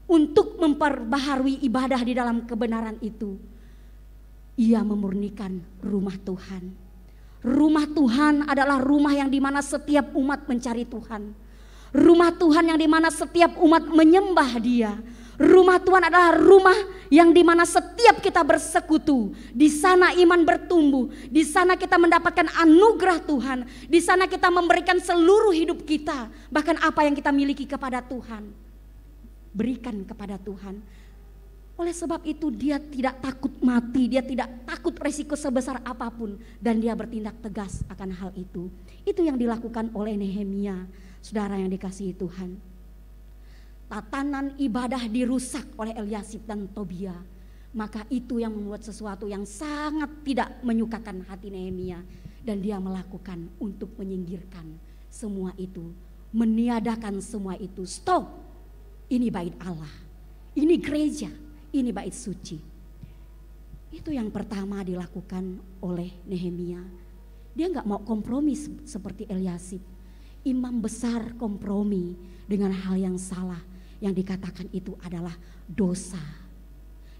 untuk memperbaharui ibadah di dalam kebenaran itu. Ia memurnikan rumah Tuhan. Rumah Tuhan adalah rumah yang dimana setiap umat mencari Tuhan. Rumah Tuhan yang dimana setiap umat menyembah Dia. Rumah Tuhan adalah rumah yang dimana setiap kita bersekutu. Di sana iman bertumbuh. Di sana kita mendapatkan anugerah Tuhan. Di sana kita memberikan seluruh hidup kita. Bahkan apa yang kita miliki kepada Tuhan, berikan kepada Tuhan. Oleh sebab itu dia tidak takut mati, dia tidak takut resiko sebesar apapun, dan dia bertindak tegas akan hal itu. Itu yang dilakukan oleh Nehemia, saudara yang dikasihi Tuhan. Tatanan ibadah dirusak oleh Eliasib dan Tobia, maka itu yang membuat sesuatu yang sangat tidak menyukakan hati Nehemia, dan dia melakukan untuk menyingkirkan semua itu, meniadakan semua itu. Stop. Ini bait Allah, ini gereja, ini bait suci. Itu yang pertama dilakukan oleh Nehemia. Dia gak mau kompromi seperti Eliasib. Imam besar kompromi dengan hal yang salah, yang dikatakan itu adalah dosa.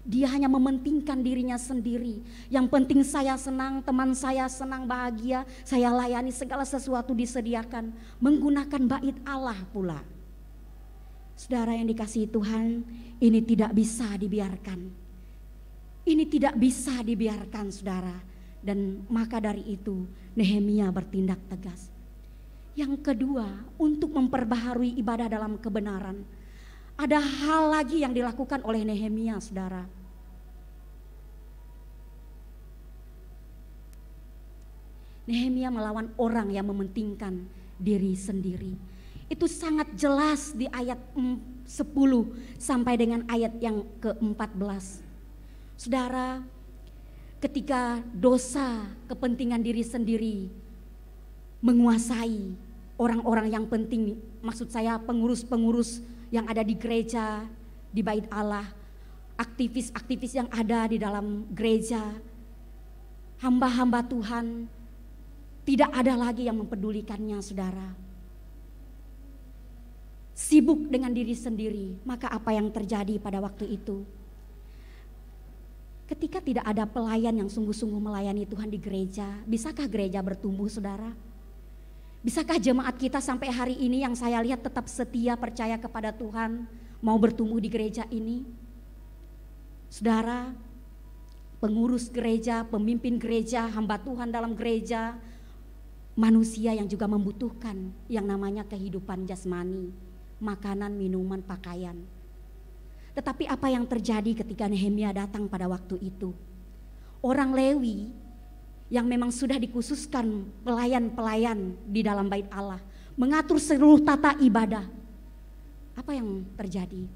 Dia hanya mementingkan dirinya sendiri. Yang penting saya senang, teman saya senang, bahagia, saya layani, segala sesuatu disediakan. Menggunakan bait Allah pula. Saudara yang dikasihi Tuhan, ini tidak bisa dibiarkan. Ini tidak bisa dibiarkan, saudara. Dan maka dari itu Nehemia bertindak tegas. Yang kedua, untuk memperbaharui ibadah dalam kebenaran, ada hal lagi yang dilakukan oleh Nehemia, saudara. Nehemia melawan orang yang mementingkan diri sendiri. Itu sangat jelas di ayat 10 sampai dengan ayat yang ke-14. Saudara, ketika dosa kepentingan diri sendiri menguasai orang-orang yang penting, maksud saya pengurus-pengurus yang ada di gereja, di bait Allah, aktivis-aktivis yang ada di dalam gereja, hamba-hamba Tuhan, tidak ada lagi yang mempedulikannya, saudara. Sibuk dengan diri sendiri, maka apa yang terjadi pada waktu itu? Ketika tidak ada pelayan yang sungguh-sungguh melayani Tuhan di gereja, bisakah gereja bertumbuh, saudara? Bisakah jemaat kita sampai hari ini yang saya lihat tetap setia percaya kepada Tuhan, mau bertumbuh di gereja ini? Saudara, pengurus gereja, pemimpin gereja, hamba Tuhan dalam gereja, manusia yang juga membutuhkan yang namanya kehidupan jasmani, makanan, minuman, pakaian. Tetapi apa yang terjadi ketika Nehemia datang pada waktu itu? Orang Lewi yang memang sudah dikhususkan pelayan-pelayan di dalam bait Allah, mengatur seluruh tata ibadah. Apa yang terjadi?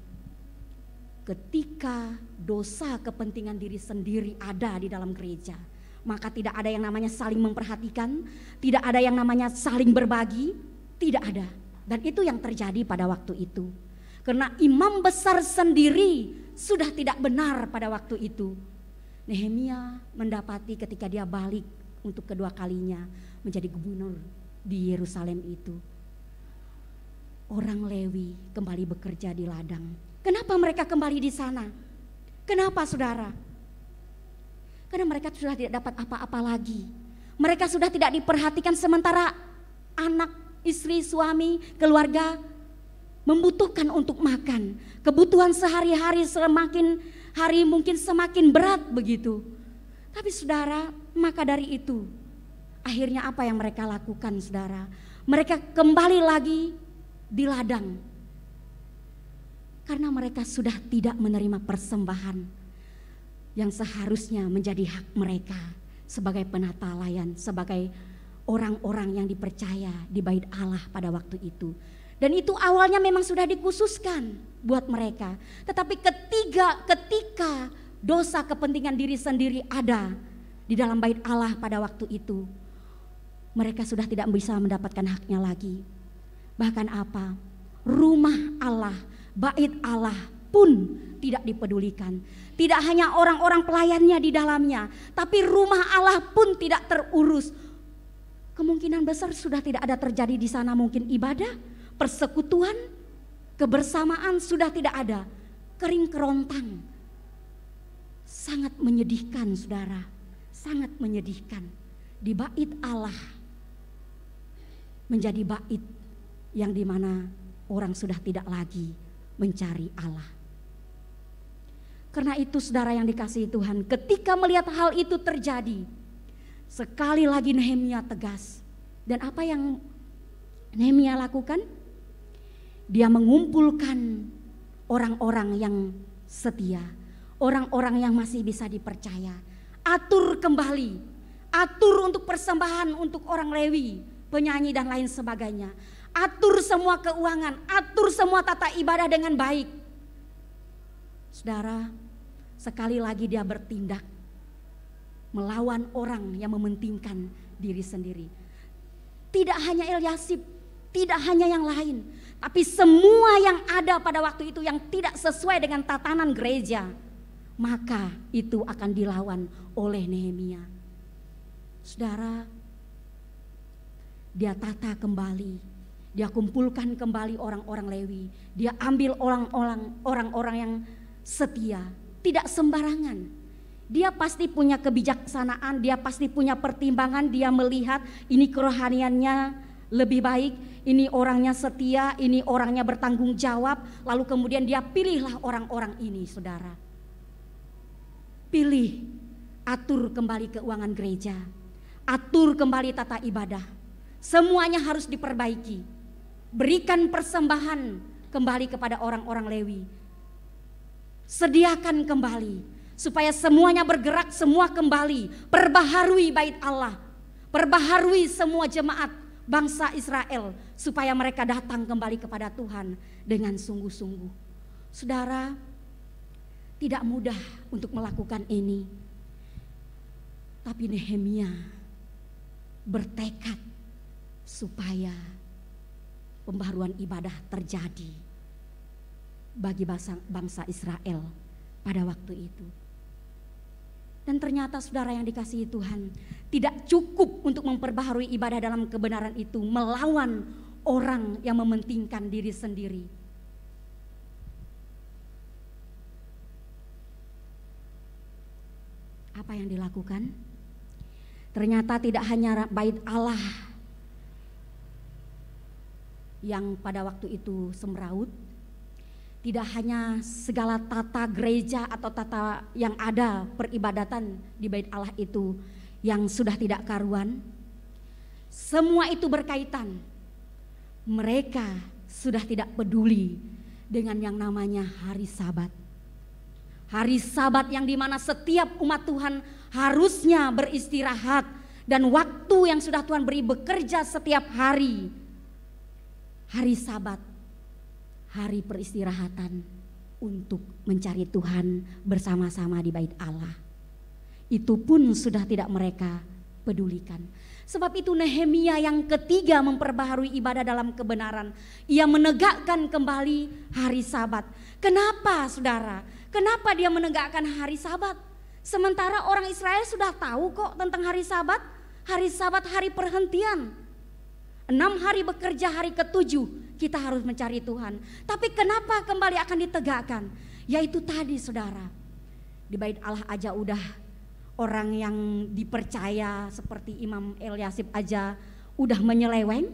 Ketika dosa kepentingan diri sendiri ada di dalam gereja, maka tidak ada yang namanya saling memperhatikan, tidak ada yang namanya saling berbagi, tidak ada. Dan itu yang terjadi pada waktu itu. Karena imam besar sendiri sudah tidak benar pada waktu itu. Nehemia mendapati ketika dia balik untuk kedua kalinya menjadi gubernur di Yerusalem itu. Orang Lewi kembali bekerja di ladang. Kenapa mereka kembali di sana? Kenapa saudara? Karena mereka sudah tidak dapat apa-apa lagi. Mereka sudah tidak diperhatikan, sementara anak, istri, suami, keluarga membutuhkan untuk makan. Kebutuhan sehari-hari semakin hari mungkin semakin berat begitu. Tapi saudara, maka dari itu akhirnya apa yang mereka lakukan saudara? Mereka kembali lagi di ladang. Karena mereka sudah tidak menerima persembahan yang seharusnya menjadi hak mereka sebagai penata layan, sebagai orang-orang yang dipercaya di bait Allah pada waktu itu. Dan itu awalnya memang sudah dikhususkan buat mereka. Tetapi ketika dosa kepentingan diri sendiri ada di dalam bait Allah pada waktu itu, mereka sudah tidak bisa mendapatkan haknya lagi. Bahkan apa? Rumah Allah, bait Allah pun tidak dipedulikan. Tidak hanya orang-orang pelayannya di dalamnya, tapi rumah Allah pun tidak terurus. Kemungkinan besar sudah tidak ada terjadi di sana mungkin ibadah, persekutuan, kebersamaan sudah tidak ada. Kering kerontang. Sangat menyedihkan saudara, sangat menyedihkan. Di bait Allah menjadi bait yang dimana orang sudah tidak lagi mencari Allah. Karena itu saudara yang dikasihi Tuhan, ketika melihat hal itu terjadi, sekali lagi Nehemia tegas. Dan apa yang Nehemia lakukan? Dia mengumpulkan orang-orang yang setia, orang-orang yang masih bisa dipercaya. Atur kembali, atur untuk persembahan untuk orang Lewi, penyanyi dan lain sebagainya. Atur semua keuangan, atur semua tata ibadah dengan baik. Saudara, sekali lagi dia bertindak melawan orang yang mementingkan diri sendiri. Tidak hanya Eliasib, tidak hanya yang lain, tapi semua yang ada pada waktu itu yang tidak sesuai dengan tatanan gereja, maka itu akan dilawan oleh Nehemia. Saudara, dia tata kembali, dia kumpulkan kembali orang-orang Lewi, dia ambil orang-orang yang setia, tidak sembarangan. Dia pasti punya kebijaksanaan, dia pasti punya pertimbangan, dia melihat ini kerohaniannya lebih baik, ini orangnya setia, ini orangnya bertanggung jawab, lalu kemudian dia pilihlah orang-orang ini saudara. Pilih, atur kembali keuangan gereja, atur kembali tata ibadah, semuanya harus diperbaiki. Berikan persembahan kembali kepada orang-orang Lewi. Sediakan kembali supaya semuanya bergerak, semua kembali. Perbaharui bait Allah, perbaharui semua jemaat bangsa Israel supaya mereka datang kembali kepada Tuhan dengan sungguh-sungguh. Saudara, tidak mudah untuk melakukan ini. Tapi Nehemia bertekad supaya pembaharuan ibadah terjadi bagi bangsa Israel pada waktu itu. Dan ternyata saudara yang dikasihi Tuhan, tidak cukup untuk memperbaharui ibadah dalam kebenaran itu melawan orang yang mementingkan diri sendiri. Apa yang dilakukan? Ternyata tidak hanya bait Allah yang pada waktu itu semraut, tidak hanya segala tata gereja atau tata yang ada peribadatan di bait Allah itu yang sudah tidak karuan. Semua itu berkaitan. Mereka sudah tidak peduli dengan yang namanya hari Sabat. Hari Sabat yang dimana setiap umat Tuhan harusnya beristirahat, dan waktu yang sudah Tuhan beri bekerja setiap hari. Hari Sabat, hari peristirahatan untuk mencari Tuhan bersama-sama di bait Allah. Itu pun sudah tidak mereka pedulikan. Sebab itu Nehemia yang ketiga memperbaharui ibadah dalam kebenaran. Ia menegakkan kembali hari Sabat. Kenapa saudara? Kenapa dia menegakkan hari Sabat? Sementara orang Israel sudah tahu kok tentang hari Sabat. Hari Sabat hari perhentian. 6 hari bekerja, hari ke-7 kita harus mencari Tuhan. Tapi kenapa kembali akan ditegakkan? Yaitu tadi saudara, di bait Allah aja udah orang yang dipercaya seperti Imam Eliasib aja udah menyeleweng.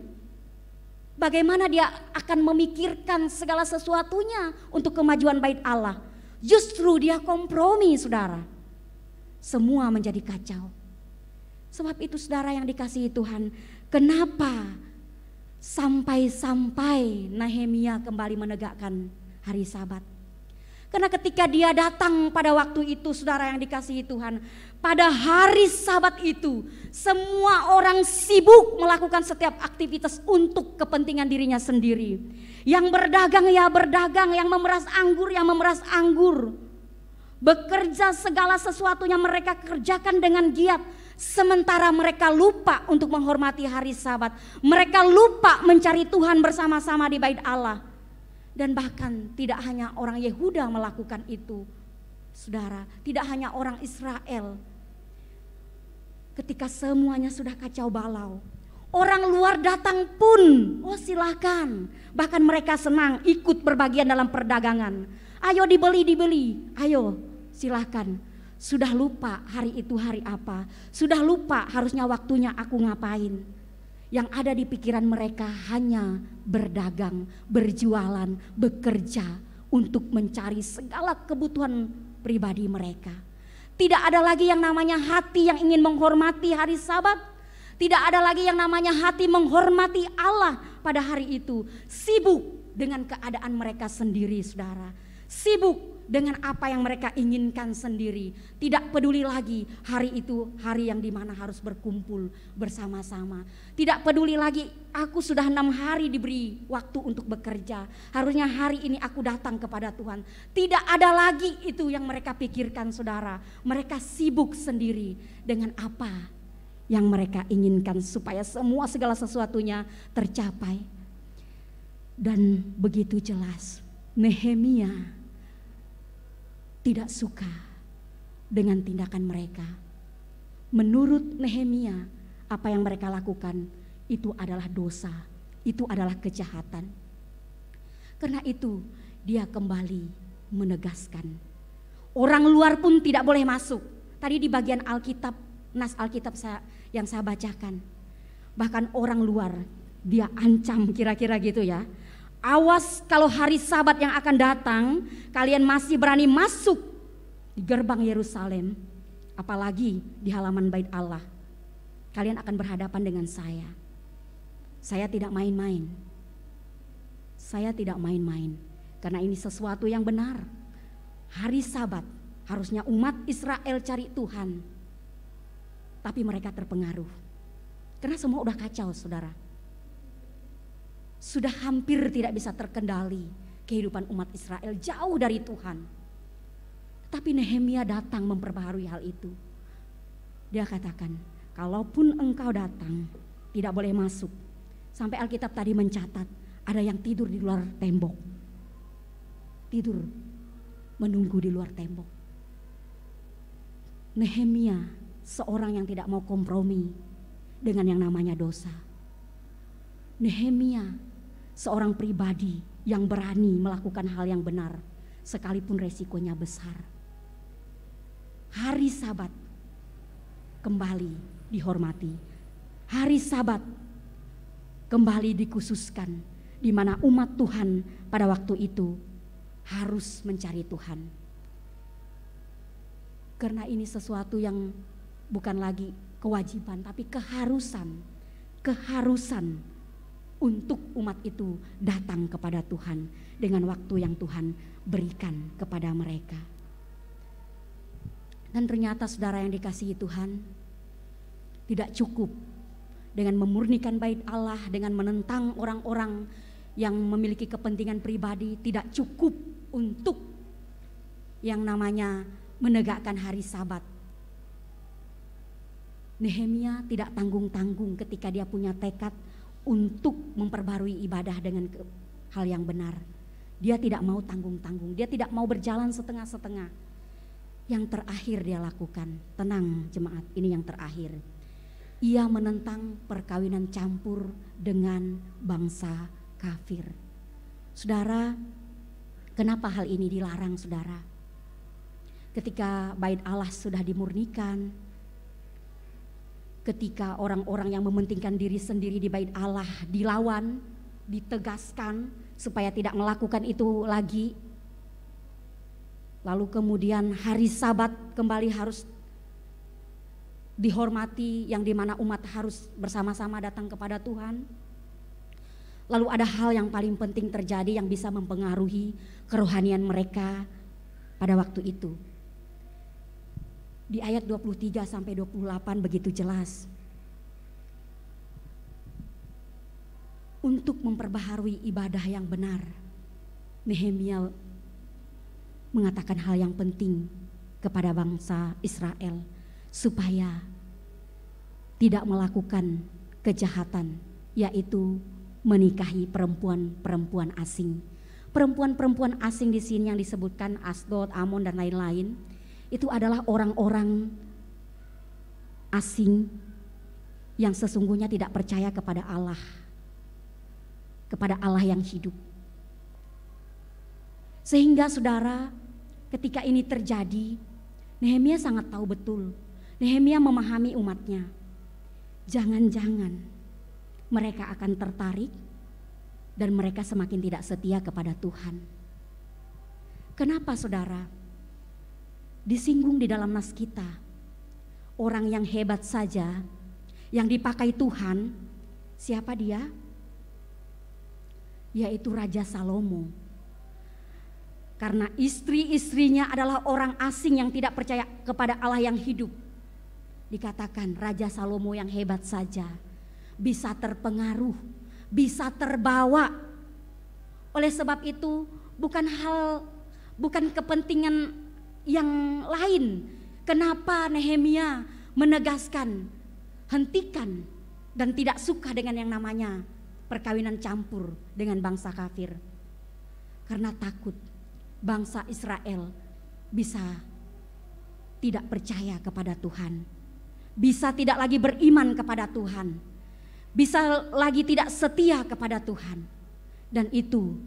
Bagaimana dia akan memikirkan segala sesuatunya untuk kemajuan bait Allah? Justru dia kompromi saudara. Semua menjadi kacau. Sebab itu saudara yang dikasihi Tuhan, kenapa sampai Nehemia kembali menegakkan hari Sabat? Karena ketika dia datang pada waktu itu saudara yang dikasihi Tuhan, pada hari Sabat itu semua orang sibuk melakukan setiap aktivitas untuk kepentingan dirinya sendiri. Yang berdagang ya berdagang, yang memeras anggur ya memeras anggur. Bekerja segala sesuatunya mereka kerjakan dengan giat. Sementara mereka lupa untuk menghormati hari Sabat. Mereka lupa mencari Tuhan bersama-sama di bait Allah. Dan bahkan tidak hanya orang Yehuda melakukan itu, saudara, tidak hanya orang Israel. Ketika semuanya sudah kacau balau, orang luar datang pun, oh silakan. Bahkan mereka senang ikut berbagian dalam perdagangan. Ayo dibeli, ayo silakan. Sudah lupa hari itu hari apa, sudah lupa harusnya waktunya aku ngapain. Yang ada di pikiran mereka hanya berdagang, berjualan, bekerja untuk mencari segala kebutuhan pribadi mereka. Tidak ada lagi yang namanya hati yang ingin menghormati hari Sabat. Tidak ada lagi yang namanya hati menghormati Allah pada hari itu. Sibuk dengan keadaan mereka sendiri saudara. Sibuk dengan apa yang mereka inginkan sendiri. Tidak peduli lagi hari itu hari yang dimana harus berkumpul bersama-sama. Tidak peduli lagi aku sudah 6 hari diberi waktu untuk bekerja. Harusnya hari ini aku datang kepada Tuhan. Tidak ada lagi itu yang mereka pikirkan saudara. Mereka sibuk sendiri dengan apa yang mereka inginkan supaya semua segala sesuatunya tercapai. Dan begitu jelas Nehemia tidak suka dengan tindakan mereka. Menurut Nehemia, apa yang mereka lakukan itu adalah dosa, itu adalah kejahatan. Karena itu dia kembali menegaskan, orang luar pun tidak boleh masuk. Tadi di bagian Alkitab, nas Alkitab yang saya bacakan, bahkan orang luar dia ancam kira-kira gitu ya. Awas kalau hari Sabat yang akan datang kalian masih berani masuk di gerbang Yerusalem, apalagi di halaman bait Allah. Kalian akan berhadapan dengan saya. Saya tidak main-main. Saya tidak main-main karena ini sesuatu yang benar. Hari Sabat harusnya umat Israel cari Tuhan. Tapi mereka terpengaruh. Karena semua udah kacau saudara. Sudah hampir tidak bisa terkendali kehidupan umat Israel jauh dari Tuhan. Tapi Nehemia datang memperbaharui hal itu. Dia katakan, kalaupun engkau datang tidak boleh masuk. Sampai Alkitab tadi mencatat ada yang tidur di luar tembok. Tidur menunggu di luar tembok. Nehemia seorang yang tidak mau kompromi dengan yang namanya dosa. Nehemia seorang pribadi yang berani melakukan hal yang benar sekalipun resikonya besar. Hari Sabat kembali dihormati. Hari Sabat kembali dikhususkan di mana umat Tuhan pada waktu itu harus mencari Tuhan. Karena ini sesuatu yang bukan lagi kewajiban tapi keharusan. Keharusan untuk umat itu datang kepada Tuhan dengan waktu yang Tuhan berikan kepada mereka. Dan ternyata saudara yang dikasihi Tuhan, tidak cukup dengan memurnikan bait Allah, dengan menentang orang-orang yang memiliki kepentingan pribadi, tidak cukup untuk yang namanya menegakkan hari Sabat. Nehemia tidak tanggung-tanggung ketika dia punya tekad untuk memperbarui ibadah dengan hal yang benar. Dia tidak mau tanggung-tanggung, dia tidak mau berjalan setengah-setengah. Yang terakhir dia lakukan, tenang jemaat, ini yang terakhir. ia menentang perkawinan campur dengan bangsa kafir. Saudara, kenapa hal ini dilarang, saudara? Ketika bait Allah sudah dimurnikan, ketika orang-orang yang mementingkan diri sendiri di bait Allah dilawan, ditegaskan supaya tidak melakukan itu lagi. Lalu kemudian hari Sabat kembali harus dihormati, yang dimana umat harus bersama-sama datang kepada Tuhan. Lalu ada hal yang paling penting terjadi yang bisa mempengaruhi kerohanian mereka pada waktu itu. Di ayat 23 sampai 28 begitu jelas. Untuk memperbaharui ibadah yang benar, Nehemia mengatakan hal yang penting kepada bangsa Israel supaya tidak melakukan kejahatan, yaitu menikahi perempuan-perempuan asing. Perempuan-perempuan asing di sini yang disebutkan Asdod, Amon dan lain-lain, itu adalah orang-orang asing yang sesungguhnya tidak percaya kepada Allah yang hidup. Sehingga saudara, ketika ini terjadi, Nehemia sangat tahu betul. Nehemia memahami umatnya. Jangan-jangan mereka akan tertarik dan mereka semakin tidak setia kepada Tuhan. Kenapa saudara? Disinggung di dalam nas kita, orang yang hebat saja yang dipakai Tuhan, siapa dia? Yaitu Raja Salomo. Karena istri-istrinya adalah orang asing yang tidak percaya kepada Allah yang hidup. Dikatakan Raja Salomo yang hebat saja bisa terpengaruh, bisa terbawa. Oleh sebab itu bukan kepentingan yang lain. Kenapa Nehemia menegaskan hentikan dan tidak suka dengan yang namanya perkawinan campur dengan bangsa kafir? Karena takut bangsa Israel bisa tidak percaya kepada Tuhan, bisa tidak lagi beriman kepada Tuhan, bisa lagi tidak setia kepada Tuhan. Dan itu,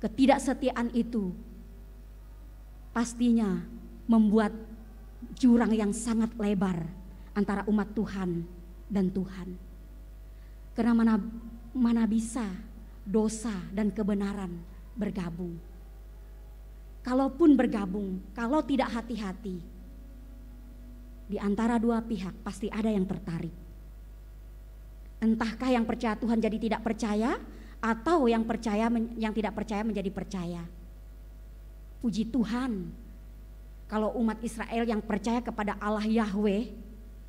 ketidaksetiaan itu pastinya membuat jurang yang sangat lebar antara umat Tuhan dan Tuhan. Karena mana bisa dosa dan kebenaran bergabung. Kalaupun bergabung, kalau tidak hati-hati, di antara dua pihak pasti ada yang tertarik. Entahkah yang percaya Tuhan jadi tidak percaya, atau yang tidak percaya menjadi percaya. Puji Tuhan, kalau umat Israel yang percaya kepada Allah Yahweh,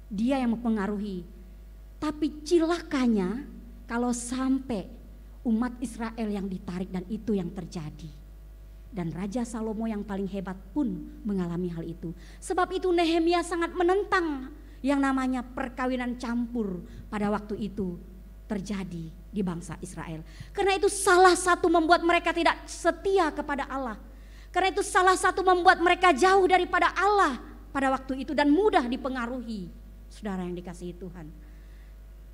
dia yang mempengaruhi. Tapi cilakanya kalau sampai umat Israel yang ditarik, dan itu yang terjadi. Dan Raja Salomo yang paling hebat pun mengalami hal itu. Sebab itu Nehemia sangat menentang yang namanya perkawinan campur pada waktu itu terjadi di bangsa Israel. Karena itu salah satu membuat mereka tidak setia kepada Allah. Karena itu salah satu membuat mereka jauh daripada Allah pada waktu itu dan mudah dipengaruhi. Saudara yang dikasihi Tuhan.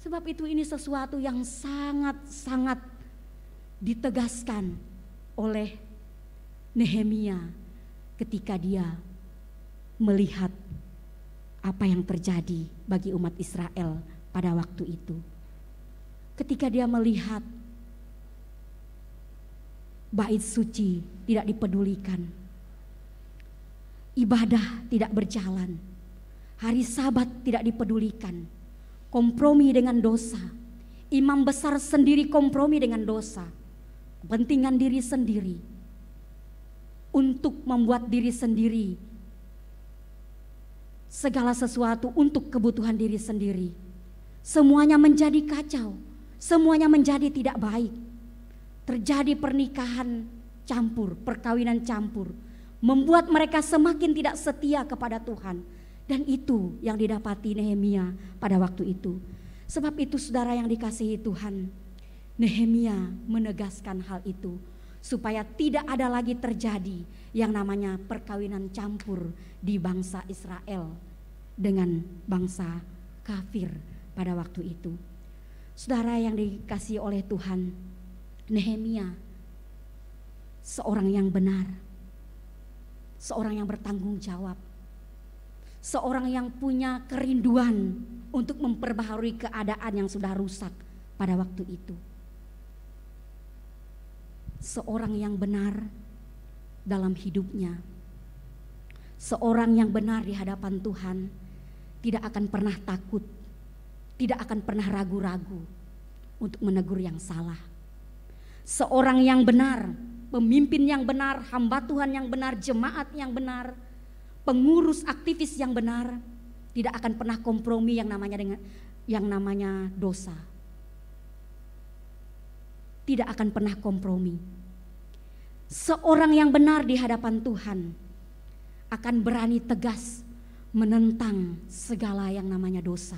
Sebab itu ini sesuatu yang sangat-sangat ditegaskan oleh Nehemia ketika dia melihat apa yang terjadi bagi umat Israel pada waktu itu. Ketika dia melihat bait suci tidak dipedulikan, ibadah tidak berjalan, hari Sabat tidak dipedulikan, kompromi dengan dosa, imam besar sendiri kompromi dengan dosa, kepentingan diri sendiri, untuk membuat diri sendiri segala sesuatu untuk kebutuhan diri sendiri. Semuanya menjadi kacau, semuanya menjadi tidak baik. Terjadi pernikahan campur, perkawinan campur, membuat mereka semakin tidak setia kepada Tuhan. Dan itu yang didapati Nehemia pada waktu itu. Sebab itu saudara yang dikasihi Tuhan, Nehemia menegaskan hal itu supaya tidak ada lagi terjadi yang namanya perkawinan campur di bangsa Israel dengan bangsa kafir pada waktu itu. Saudara yang dikasihi oleh Tuhan, Nehemia seorang yang benar, seorang yang bertanggung jawab, seorang yang punya kerinduan untuk memperbaharui keadaan yang sudah rusak pada waktu itu. Seorang yang benar dalam hidupnya, seorang yang benar di hadapan Tuhan, tidak akan pernah takut, tidak akan pernah ragu-ragu untuk menegur yang salah. Seorang yang benar, pemimpin yang benar, hamba Tuhan yang benar, jemaat yang benar, pengurus aktivis yang benar, tidak akan pernah kompromi yang namanya dosa. Tidak akan pernah kompromi. Seorang yang benar di hadapan Tuhan akan berani tegas menentang segala yang namanya dosa.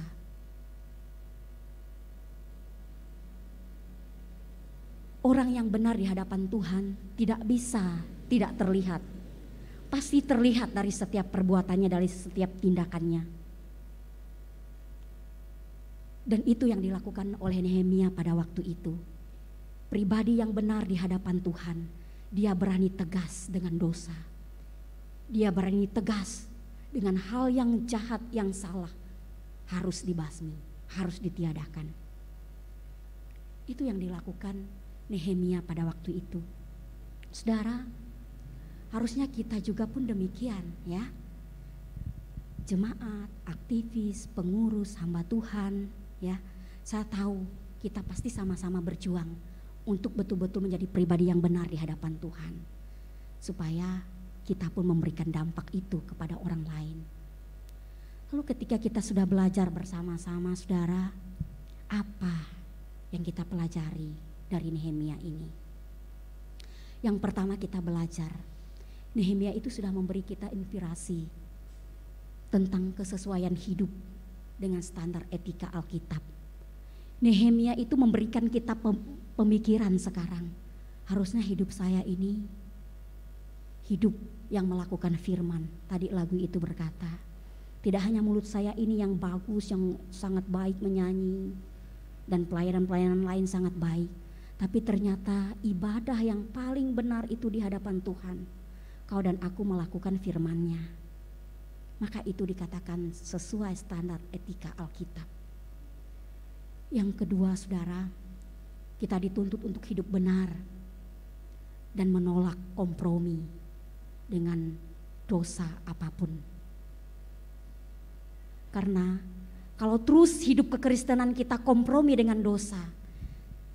Orang yang benar di hadapan Tuhan tidak bisa tidak terlihat. Pasti terlihat dari setiap perbuatannya, dari setiap tindakannya. Dan itu yang dilakukan oleh Nehemia pada waktu itu. Pribadi yang benar di hadapan Tuhan, dia berani tegas dengan dosa. Dia berani tegas dengan hal yang jahat, yang salah, harus dibasmi, harus ditiadakan. Itu yang dilakukan Nehemia pada waktu itu. Saudara, harusnya kita juga pun demikian ya. Jemaat, aktivis, pengurus, hamba Tuhan ya. Saya tahu kita pasti sama-sama berjuang untuk betul-betul menjadi pribadi yang benar di hadapan Tuhan. Supaya kita pun memberikan dampak itu kepada orang lain. Lalu ketika kita sudah belajar bersama-sama, saudara, apa yang kita pelajari dari Nehemia ini? Yang pertama kita belajar, Nehemia itu sudah memberi kita inspirasi tentang kesesuaian hidup dengan standar etika Alkitab. Nehemia itu memberikan kita pemikiran sekarang. Harusnya hidup saya ini hidup yang melakukan firman. Tadi lagu itu berkata, tidak hanya mulut saya ini yang bagus, yang sangat baik menyanyi, dan pelayanan-pelayanan lain sangat baik, tapi ternyata ibadah yang paling benar itu di hadapan Tuhan. Kau dan aku melakukan firman-Nya. Maka itu dikatakan sesuai standar etika Alkitab. Yang kedua, saudara, kita dituntut untuk hidup benar dan menolak kompromi dengan dosa apapun. Karena kalau terus hidup kekristenan kita kompromi dengan dosa,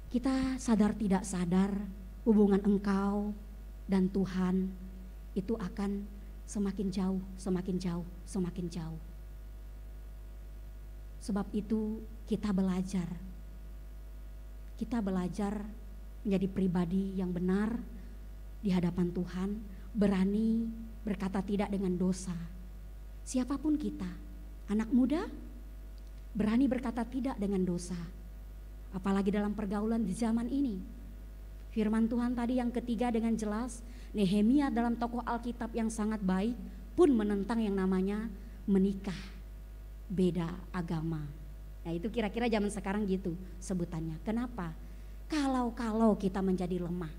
kita sadar tidak sadar hubungan engkau dan Tuhan itu akan semakin jauh, semakin jauh, semakin jauh. Sebab itu kita belajar menjadi pribadi yang benar di hadapan Tuhan, berani berkata tidak dengan dosa. Siapapun kita, anak muda, berani berkata tidak dengan dosa. Apalagi dalam pergaulan di zaman ini. Firman Tuhan tadi yang ketiga dengan jelas, Nehemia dalam tokoh Alkitab yang sangat baik pun menentang yang namanya menikah beda agama. Nah itu kira-kira zaman sekarang gitu sebutannya. Kenapa? Kalau kita menjadi lemah,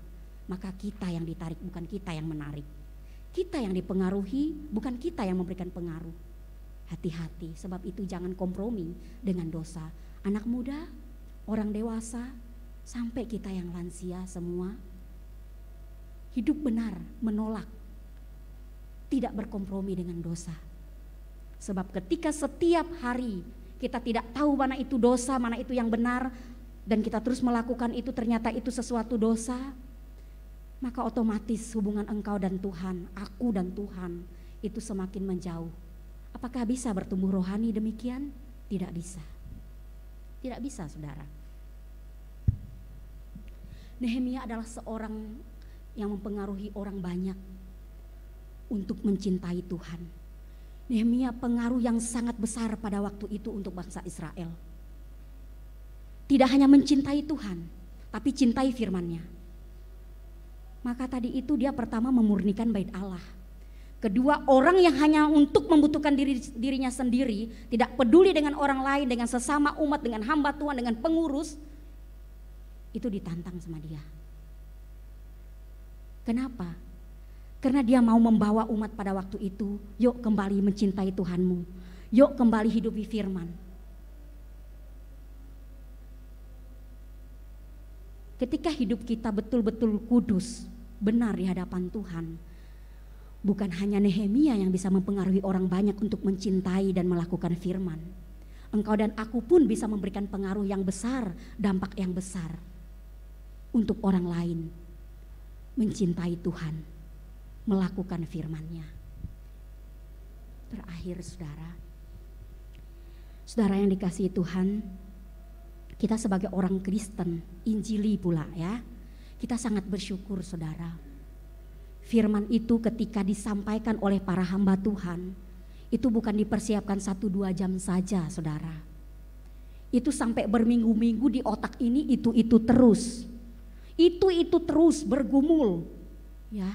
maka kita yang ditarik, bukan kita yang menarik. Kita yang dipengaruhi, bukan kita yang memberikan pengaruh. Hati-hati, sebab itu jangan kompromi dengan dosa. Anak muda, orang dewasa, sampai kita yang lansia semua, hidup benar, menolak, tidak berkompromi dengan dosa. Sebab ketika setiap hari kita tidak tahu mana itu dosa, mana itu yang benar, dan kita terus melakukan itu, ternyata itu sesuatu dosa, maka otomatis hubungan engkau dan Tuhan, aku dan Tuhan, itu semakin menjauh. Apakah bisa bertumbuh rohani demikian? Tidak bisa. Tidak bisa, saudara. Nehemia adalah seorang yang mempengaruhi orang banyak untuk mencintai Tuhan. Nehemia pengaruh yang sangat besar pada waktu itu untuk bangsa Israel. Tidak hanya mencintai Tuhan, tapi cintai firman-Nya. Maka tadi itu dia pertama memurnikan bait Allah. Kedua, orang yang hanya untuk membutuhkan dirinya sendiri, tidak peduli dengan orang lain, dengan sesama umat, dengan hamba Tuhan, dengan pengurus, itu ditantang sama dia. Kenapa? Karena dia mau membawa umat pada waktu itu, yuk kembali mencintai Tuhanmu, yuk kembali hidupi firman. Ketika hidup kita betul-betul kudus, benar di hadapan Tuhan, bukan hanya Nehemia yang bisa mempengaruhi orang banyak untuk mencintai dan melakukan firman. Engkau dan aku pun bisa memberikan pengaruh yang besar, dampak yang besar untuk orang lain mencintai Tuhan, melakukan firman-Nya. Terakhir saudara yang dikasihi Tuhan, kita sebagai orang Kristen, Injili pula ya, kita sangat bersyukur saudara. Firman itu ketika disampaikan oleh para hamba Tuhan, itu bukan dipersiapkan 1-2 jam saja saudara. Itu sampai berminggu-minggu di otak ini itu terus. Itu terus bergumul ya.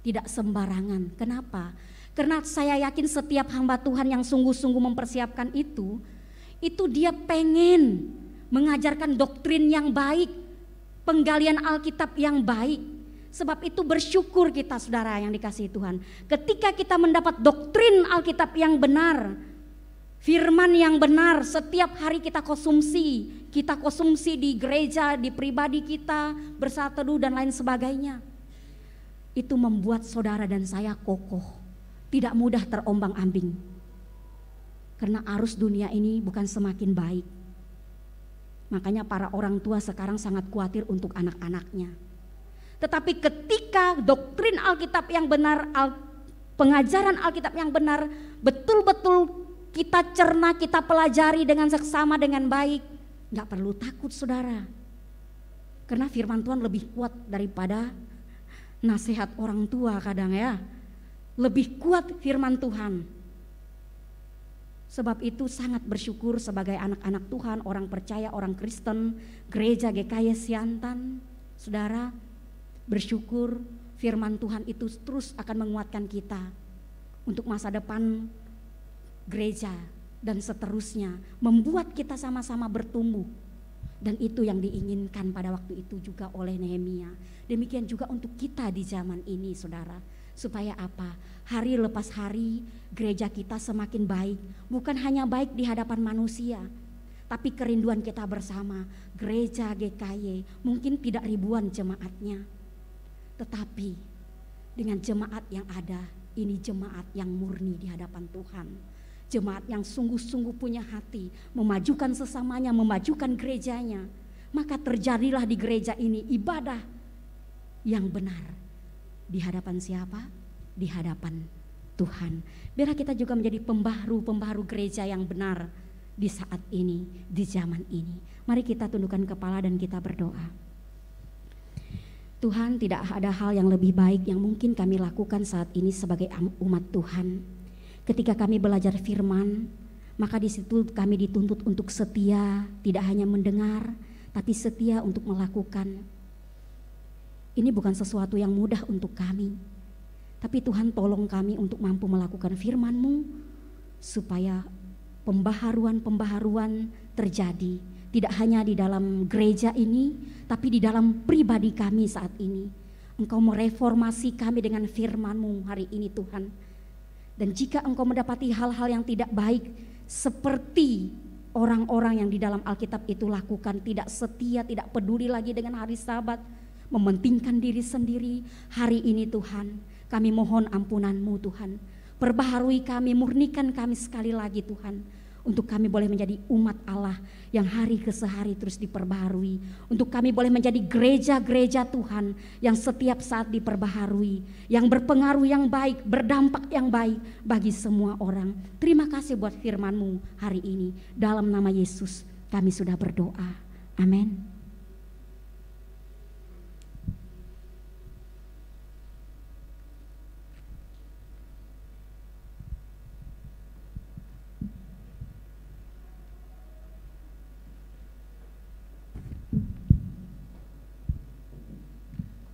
Tidak sembarangan. Kenapa? Karena saya yakin setiap hamba Tuhan yang sungguh-sungguh mempersiapkan itu dia pengen mengajarkan doktrin yang baik, penggalian Alkitab yang baik. Sebab itu bersyukur kita saudara yang dikasihi Tuhan. Ketika kita mendapat doktrin Alkitab yang benar, firman yang benar, setiap hari kita konsumsi di gereja, di pribadi kita, bersaat teduh dan lain sebagainya. Itu membuat saudara dan saya kokoh, tidak mudah terombang-ambing. Karena arus dunia ini bukan semakin baik. Makanya para orang tua sekarang sangat khawatir untuk anak-anaknya. Tetapi ketika doktrin Alkitab yang benar, pengajaran Alkitab yang benar, betul-betul kita cerna, kita pelajari dengan seksama, dengan baik, gak perlu takut saudara. Karena firman Tuhan lebih kuat daripada nasihat orang tua kadang ya. Lebih kuat firman Tuhan. Sebab itu sangat bersyukur sebagai anak-anak Tuhan, orang percaya, orang Kristen, gereja GKY Siantan, saudara, bersyukur firman Tuhan itu terus akan menguatkan kita untuk masa depan gereja dan seterusnya, membuat kita sama-sama bertumbuh. Dan itu yang diinginkan pada waktu itu juga oleh Nehemia. Demikian juga untuk kita di zaman ini saudara. Supaya apa? Hari lepas hari gereja kita semakin baik. Bukan hanya baik di hadapan manusia, tapi kerinduan kita bersama. Gereja GKY mungkin tidak ribuan jemaatnya, tetapi dengan jemaat yang ada, ini jemaat yang murni di hadapan Tuhan. Jemaat yang sungguh-sungguh punya hati, memajukan sesamanya, memajukan gerejanya. Maka terjadilah di gereja ini ibadah yang benar. Di hadapan siapa? Di hadapan Tuhan. Biarlah kita juga menjadi pembaharu gereja yang benar di saat ini, di zaman ini. Mari kita tundukkan kepala dan kita berdoa. Tuhan, tidak ada hal yang lebih baik yang mungkin kami lakukan saat ini sebagai umat Tuhan. Ketika kami belajar firman, maka di situ kami dituntut untuk setia, tidak hanya mendengar, tapi setia untuk melakukan. Ini bukan sesuatu yang mudah untuk kami, tapi Tuhan tolong kami untuk mampu melakukan firman-Mu, supaya pembaharuan terjadi, tidak hanya di dalam gereja ini, tapi di dalam pribadi kami saat ini. Engkau mereformasi kami dengan firman-Mu hari ini Tuhan. Dan jika Engkau mendapati hal-hal yang tidak baik, seperti orang-orang yang di dalam Alkitab itu lakukan, tidak setia, tidak peduli lagi dengan hari Sabat, mementingkan diri sendiri, hari ini Tuhan, kami mohon ampunan-Mu Tuhan. Perbaharui kami, murnikan kami sekali lagi Tuhan, untuk kami boleh menjadi umat Allah yang hari ke sehari terus diperbaharui. Untuk kami boleh menjadi gereja-gereja Tuhan yang setiap saat diperbaharui, yang berpengaruh yang baik, berdampak yang baik bagi semua orang. Terima kasih buat firman-Mu hari ini. Dalam nama Yesus kami sudah berdoa. Amin.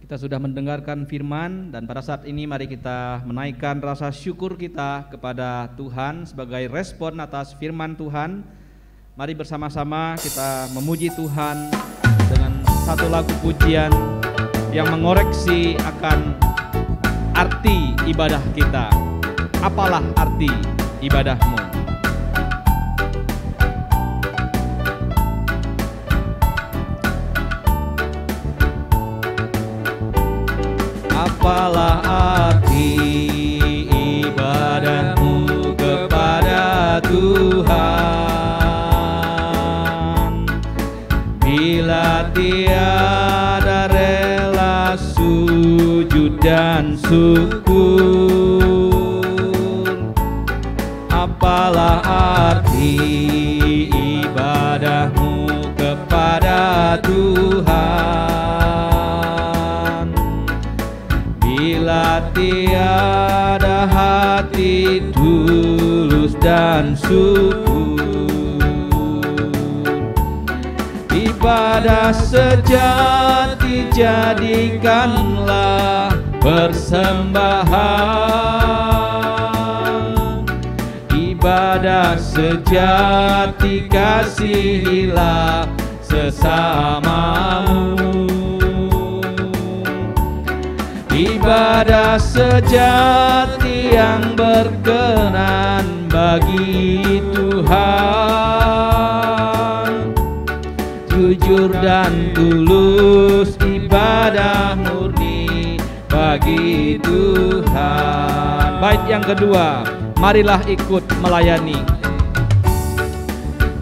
Kita sudah mendengarkan firman, dan pada saat ini mari kita menaikkan rasa syukur kita kepada Tuhan sebagai respon atas firman Tuhan. Mari bersama-sama kita memuji Tuhan dengan satu lagu pujian yang mengoreksi akan arti ibadah kita. Apalah arti ibadahmu? Apalah arti ibadahmu kepada Tuhan, bila tiada rela sujud dan syukur? Apalah arti ibadahmu kepada Tuhan, bila tiada hati tulus dan syukur? Ibadah sejati jadikanlah persembahan, ibadah sejati kasihilah sesamamu. Ibadah sejati yang berkenan bagi Tuhan, jujur dan tulus ibadah murni bagi Tuhan. Bait yang kedua, marilah ikut melayani.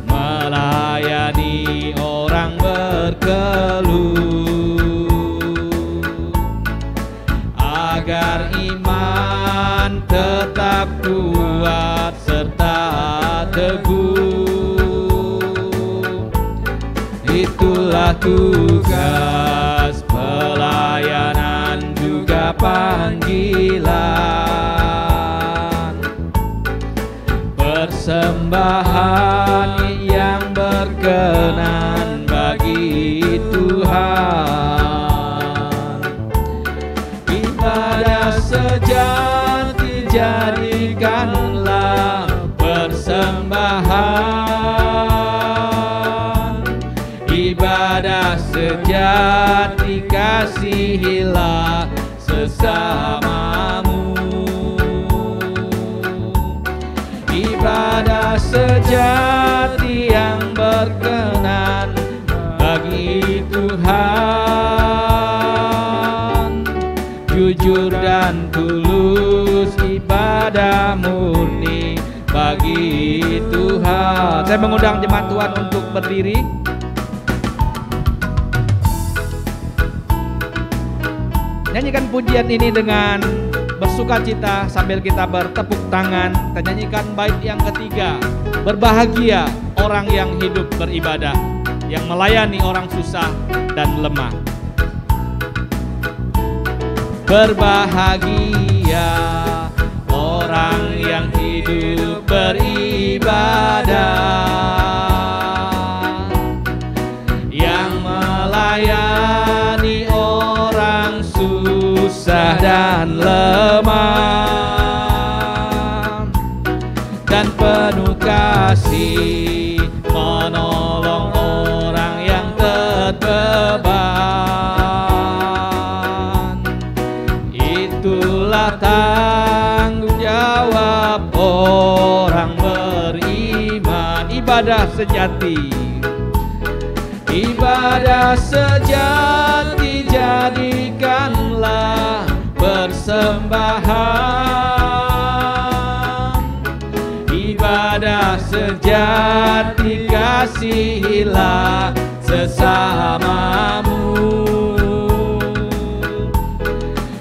Melayani orang berkeluh, agar iman tetap kuat serta teguh. Itulah tugas pelayanan juga panggilan, persembahan yang berkenan bagi Tuhan. Ibadah sejati jadikanlah persembahan, ibadah sejati kasihilah sesamamu. Ibadah sejati yang berkenan bagi Tuhan, jujur dan tulus ibadah murni bagi Tuhan. Saya mengundang jemaat Tuhan untuk berdiri. Nyanyikan pujian ini dengan bersukacita sambil kita bertepuk tangan. Kita nyanyikan bait yang ketiga. Berbahagia orang yang hidup beribadah, yang melayani orang susah dan lemah. Berbahagia orang yang hidup beribadah, yang melayani orang susah dan lemah, dan penuh kasih menolong orang yang terbeban. Itulah tanggung jawab orang beriman. Ibadah sejati, ibadah sejati jadikanlah persembahan, ibadah sejati kasihilah sesamamu.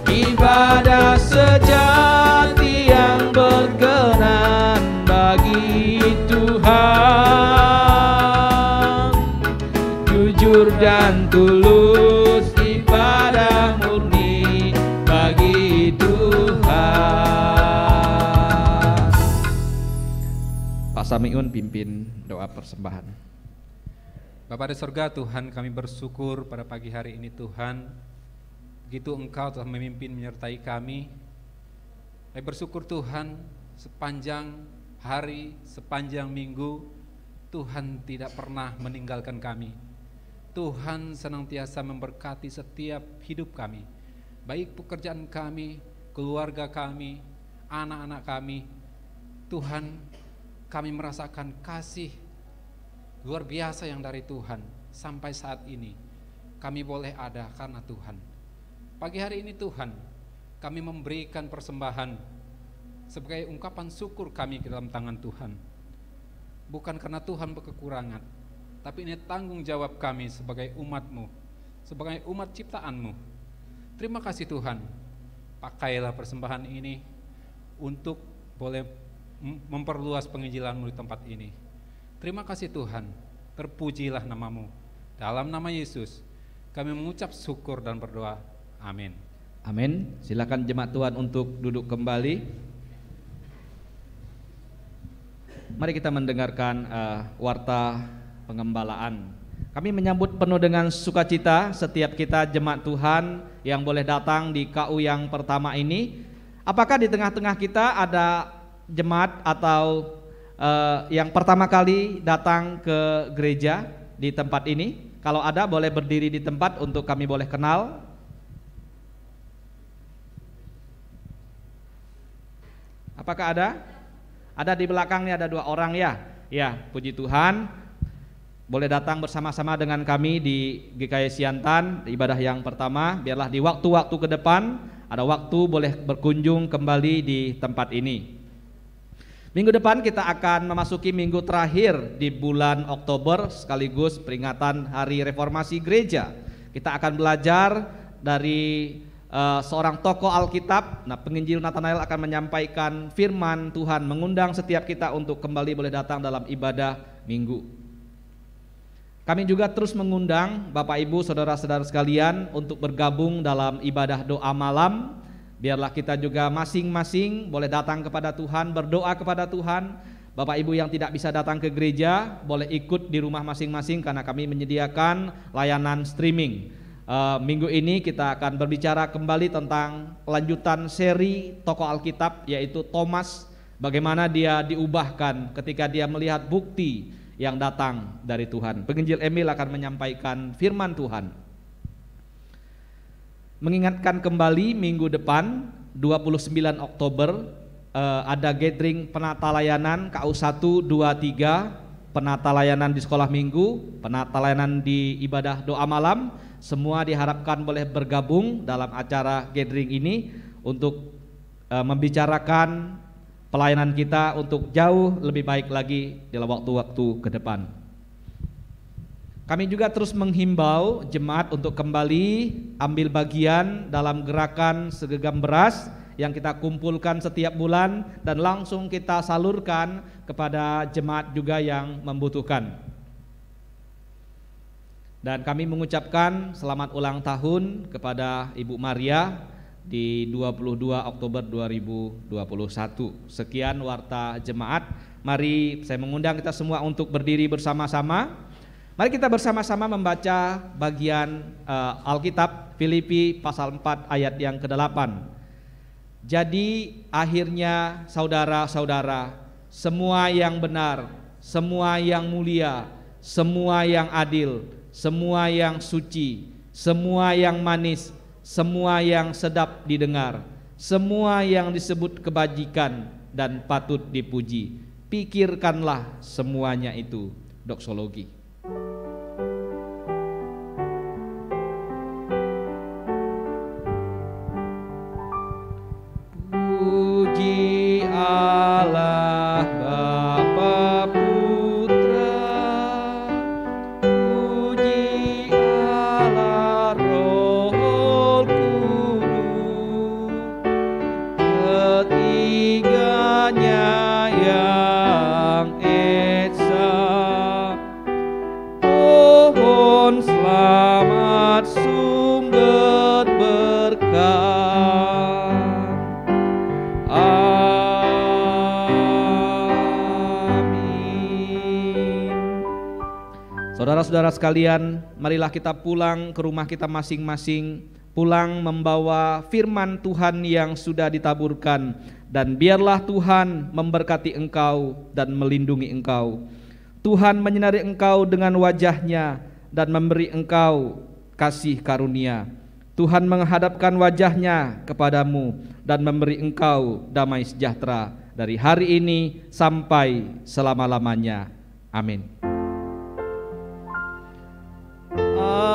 Ibadah sejati yang berkenan bagi Tuhan, jujur dan tulus ibadah murni bagi Tuhan. Pak Samiun pimpin doa persembahan. Bapa di surga, Tuhan, kami bersyukur pada pagi hari ini Tuhan, begitu Engkau telah memimpin menyertai kami. Kami bersyukur Tuhan, sepanjang hari, sepanjang minggu Tuhan tidak pernah meninggalkan kami. Tuhan senantiasa memberkati setiap hidup kami, baik pekerjaan kami, keluarga kami, anak-anak kami. Tuhan, kami merasakan kasih luar biasa yang dari Tuhan. Sampai saat ini kami boleh ada karena Tuhan. Pagi hari ini Tuhan, kami memberikan persembahan sebagai ungkapan syukur kami ke dalam tangan Tuhan. Bukan karena Tuhan berkekurangan, tapi ini tanggung jawab kami sebagai umat-Mu, sebagai umat ciptaan-Mu. Terima kasih Tuhan, pakailah persembahan ini untuk boleh memperluas penginjilan-Mu di tempat ini. Terima kasih Tuhan, terpujilah nama-Mu. Dalam nama Yesus kami mengucap syukur dan berdoa. Amin. Amin. Silakan jemaat Tuhan untuk duduk kembali. Mari kita mendengarkan warta pengembalaan. Kami menyambut penuh dengan sukacita setiap kita jemaat Tuhan yang boleh datang di KU yang pertama ini. Apakah di tengah-tengah kita ada jemaat atau yang pertama kali datang ke gereja di tempat ini? Kalau ada, boleh berdiri di tempat untuk kami boleh kenal. Apakah ada? Ada di belakang nih, ada 2 orang ya. Ya, puji Tuhan. Boleh datang bersama-sama dengan kami di GKI Siantan, ibadah yang pertama. Biarlah di waktu-waktu ke depan ada waktu boleh berkunjung kembali di tempat ini. Minggu depan kita akan memasuki minggu terakhir di bulan Oktober, sekaligus peringatan Hari Reformasi Gereja. Kita akan belajar dari seorang tokoh Alkitab. Nah, penginjil Nathanael akan menyampaikan firman Tuhan, mengundang setiap kita untuk kembali boleh datang dalam ibadah minggu. Kami juga terus mengundang Bapak Ibu, saudara-saudara sekalian untuk bergabung dalam ibadah doa malam. Biarlah kita juga masing-masing boleh datang kepada Tuhan, berdoa kepada Tuhan. Bapak Ibu yang tidak bisa datang ke gereja boleh ikut di rumah masing-masing karena kami menyediakan layanan streaming. Minggu ini kita akan berbicara kembali tentang lanjutan seri tokoh Alkitab, yaitu Thomas. Bagaimana dia diubahkan ketika dia melihat bukti yang datang dari Tuhan. Penginjil Emil akan menyampaikan firman Tuhan. Mengingatkan kembali minggu depan 29 Oktober ada gathering penata layanan KU 1, 2, 3, penata layanan di sekolah minggu, penata layanan di ibadah doa malam. Semua diharapkan boleh bergabung dalam acara gathering ini untuk membicarakan pelayanan kita untuk jauh lebih baik lagi dalam waktu-waktu ke depan. Kami juga terus menghimbau jemaat untuk kembali ambil bagian dalam gerakan segenggam beras yang kita kumpulkan setiap bulan dan langsung kita salurkan kepada jemaat juga yang membutuhkan. Dan kami mengucapkan selamat ulang tahun kepada Ibu Maria di 22 Oktober 2021. Sekian warta jemaat. Mari saya mengundang kita semua untuk berdiri bersama-sama. Mari kita bersama-sama membaca bagian Alkitab Filipi pasal 4 ayat yang ke-8. Jadi akhirnya saudara-saudara, semua yang benar, semua yang mulia, semua yang adil, semua yang suci, semua yang manis, semua yang sedap didengar, semua yang disebut kebajikan dan patut dipuji, pikirkanlah semuanya itu. Doksologi. Puji Allah Bapa Putra, puji Allah Roh Kudus, ketiganya yang esa. Pohon selamat sumber berkah. Saudara-saudara sekalian, marilah kita pulang ke rumah kita masing-masing pulang membawa firman Tuhan yang sudah ditaburkan, dan biarlah Tuhan memberkati engkau dan melindungi engkau. Tuhan menyinari engkau dengan wajah-Nya dan memberi engkau kasih karunia. Tuhan menghadapkan wajah-Nya kepadamu dan memberi engkau damai sejahtera dari hari ini sampai selama-lamanya. Amin. Amin.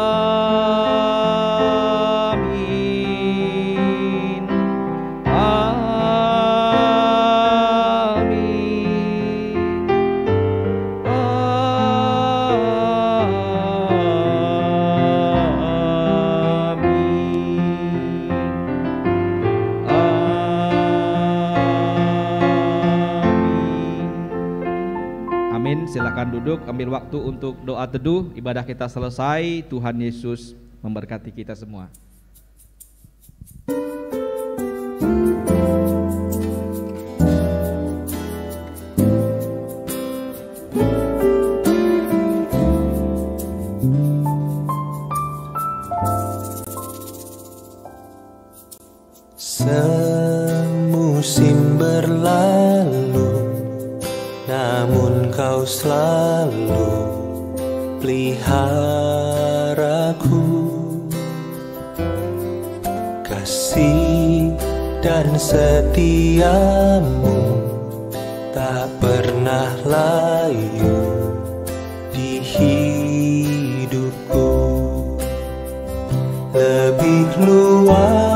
Amin. Silakan duduk, ambil waktu untuk doa teduh. Ibadah kita selesai. Tuhan Yesus memberkati kita semua. Semusim berlalu, namun Kau selalu peliharaku. Kasih dan setiamu tak pernah layu di hidupku. Lebih luas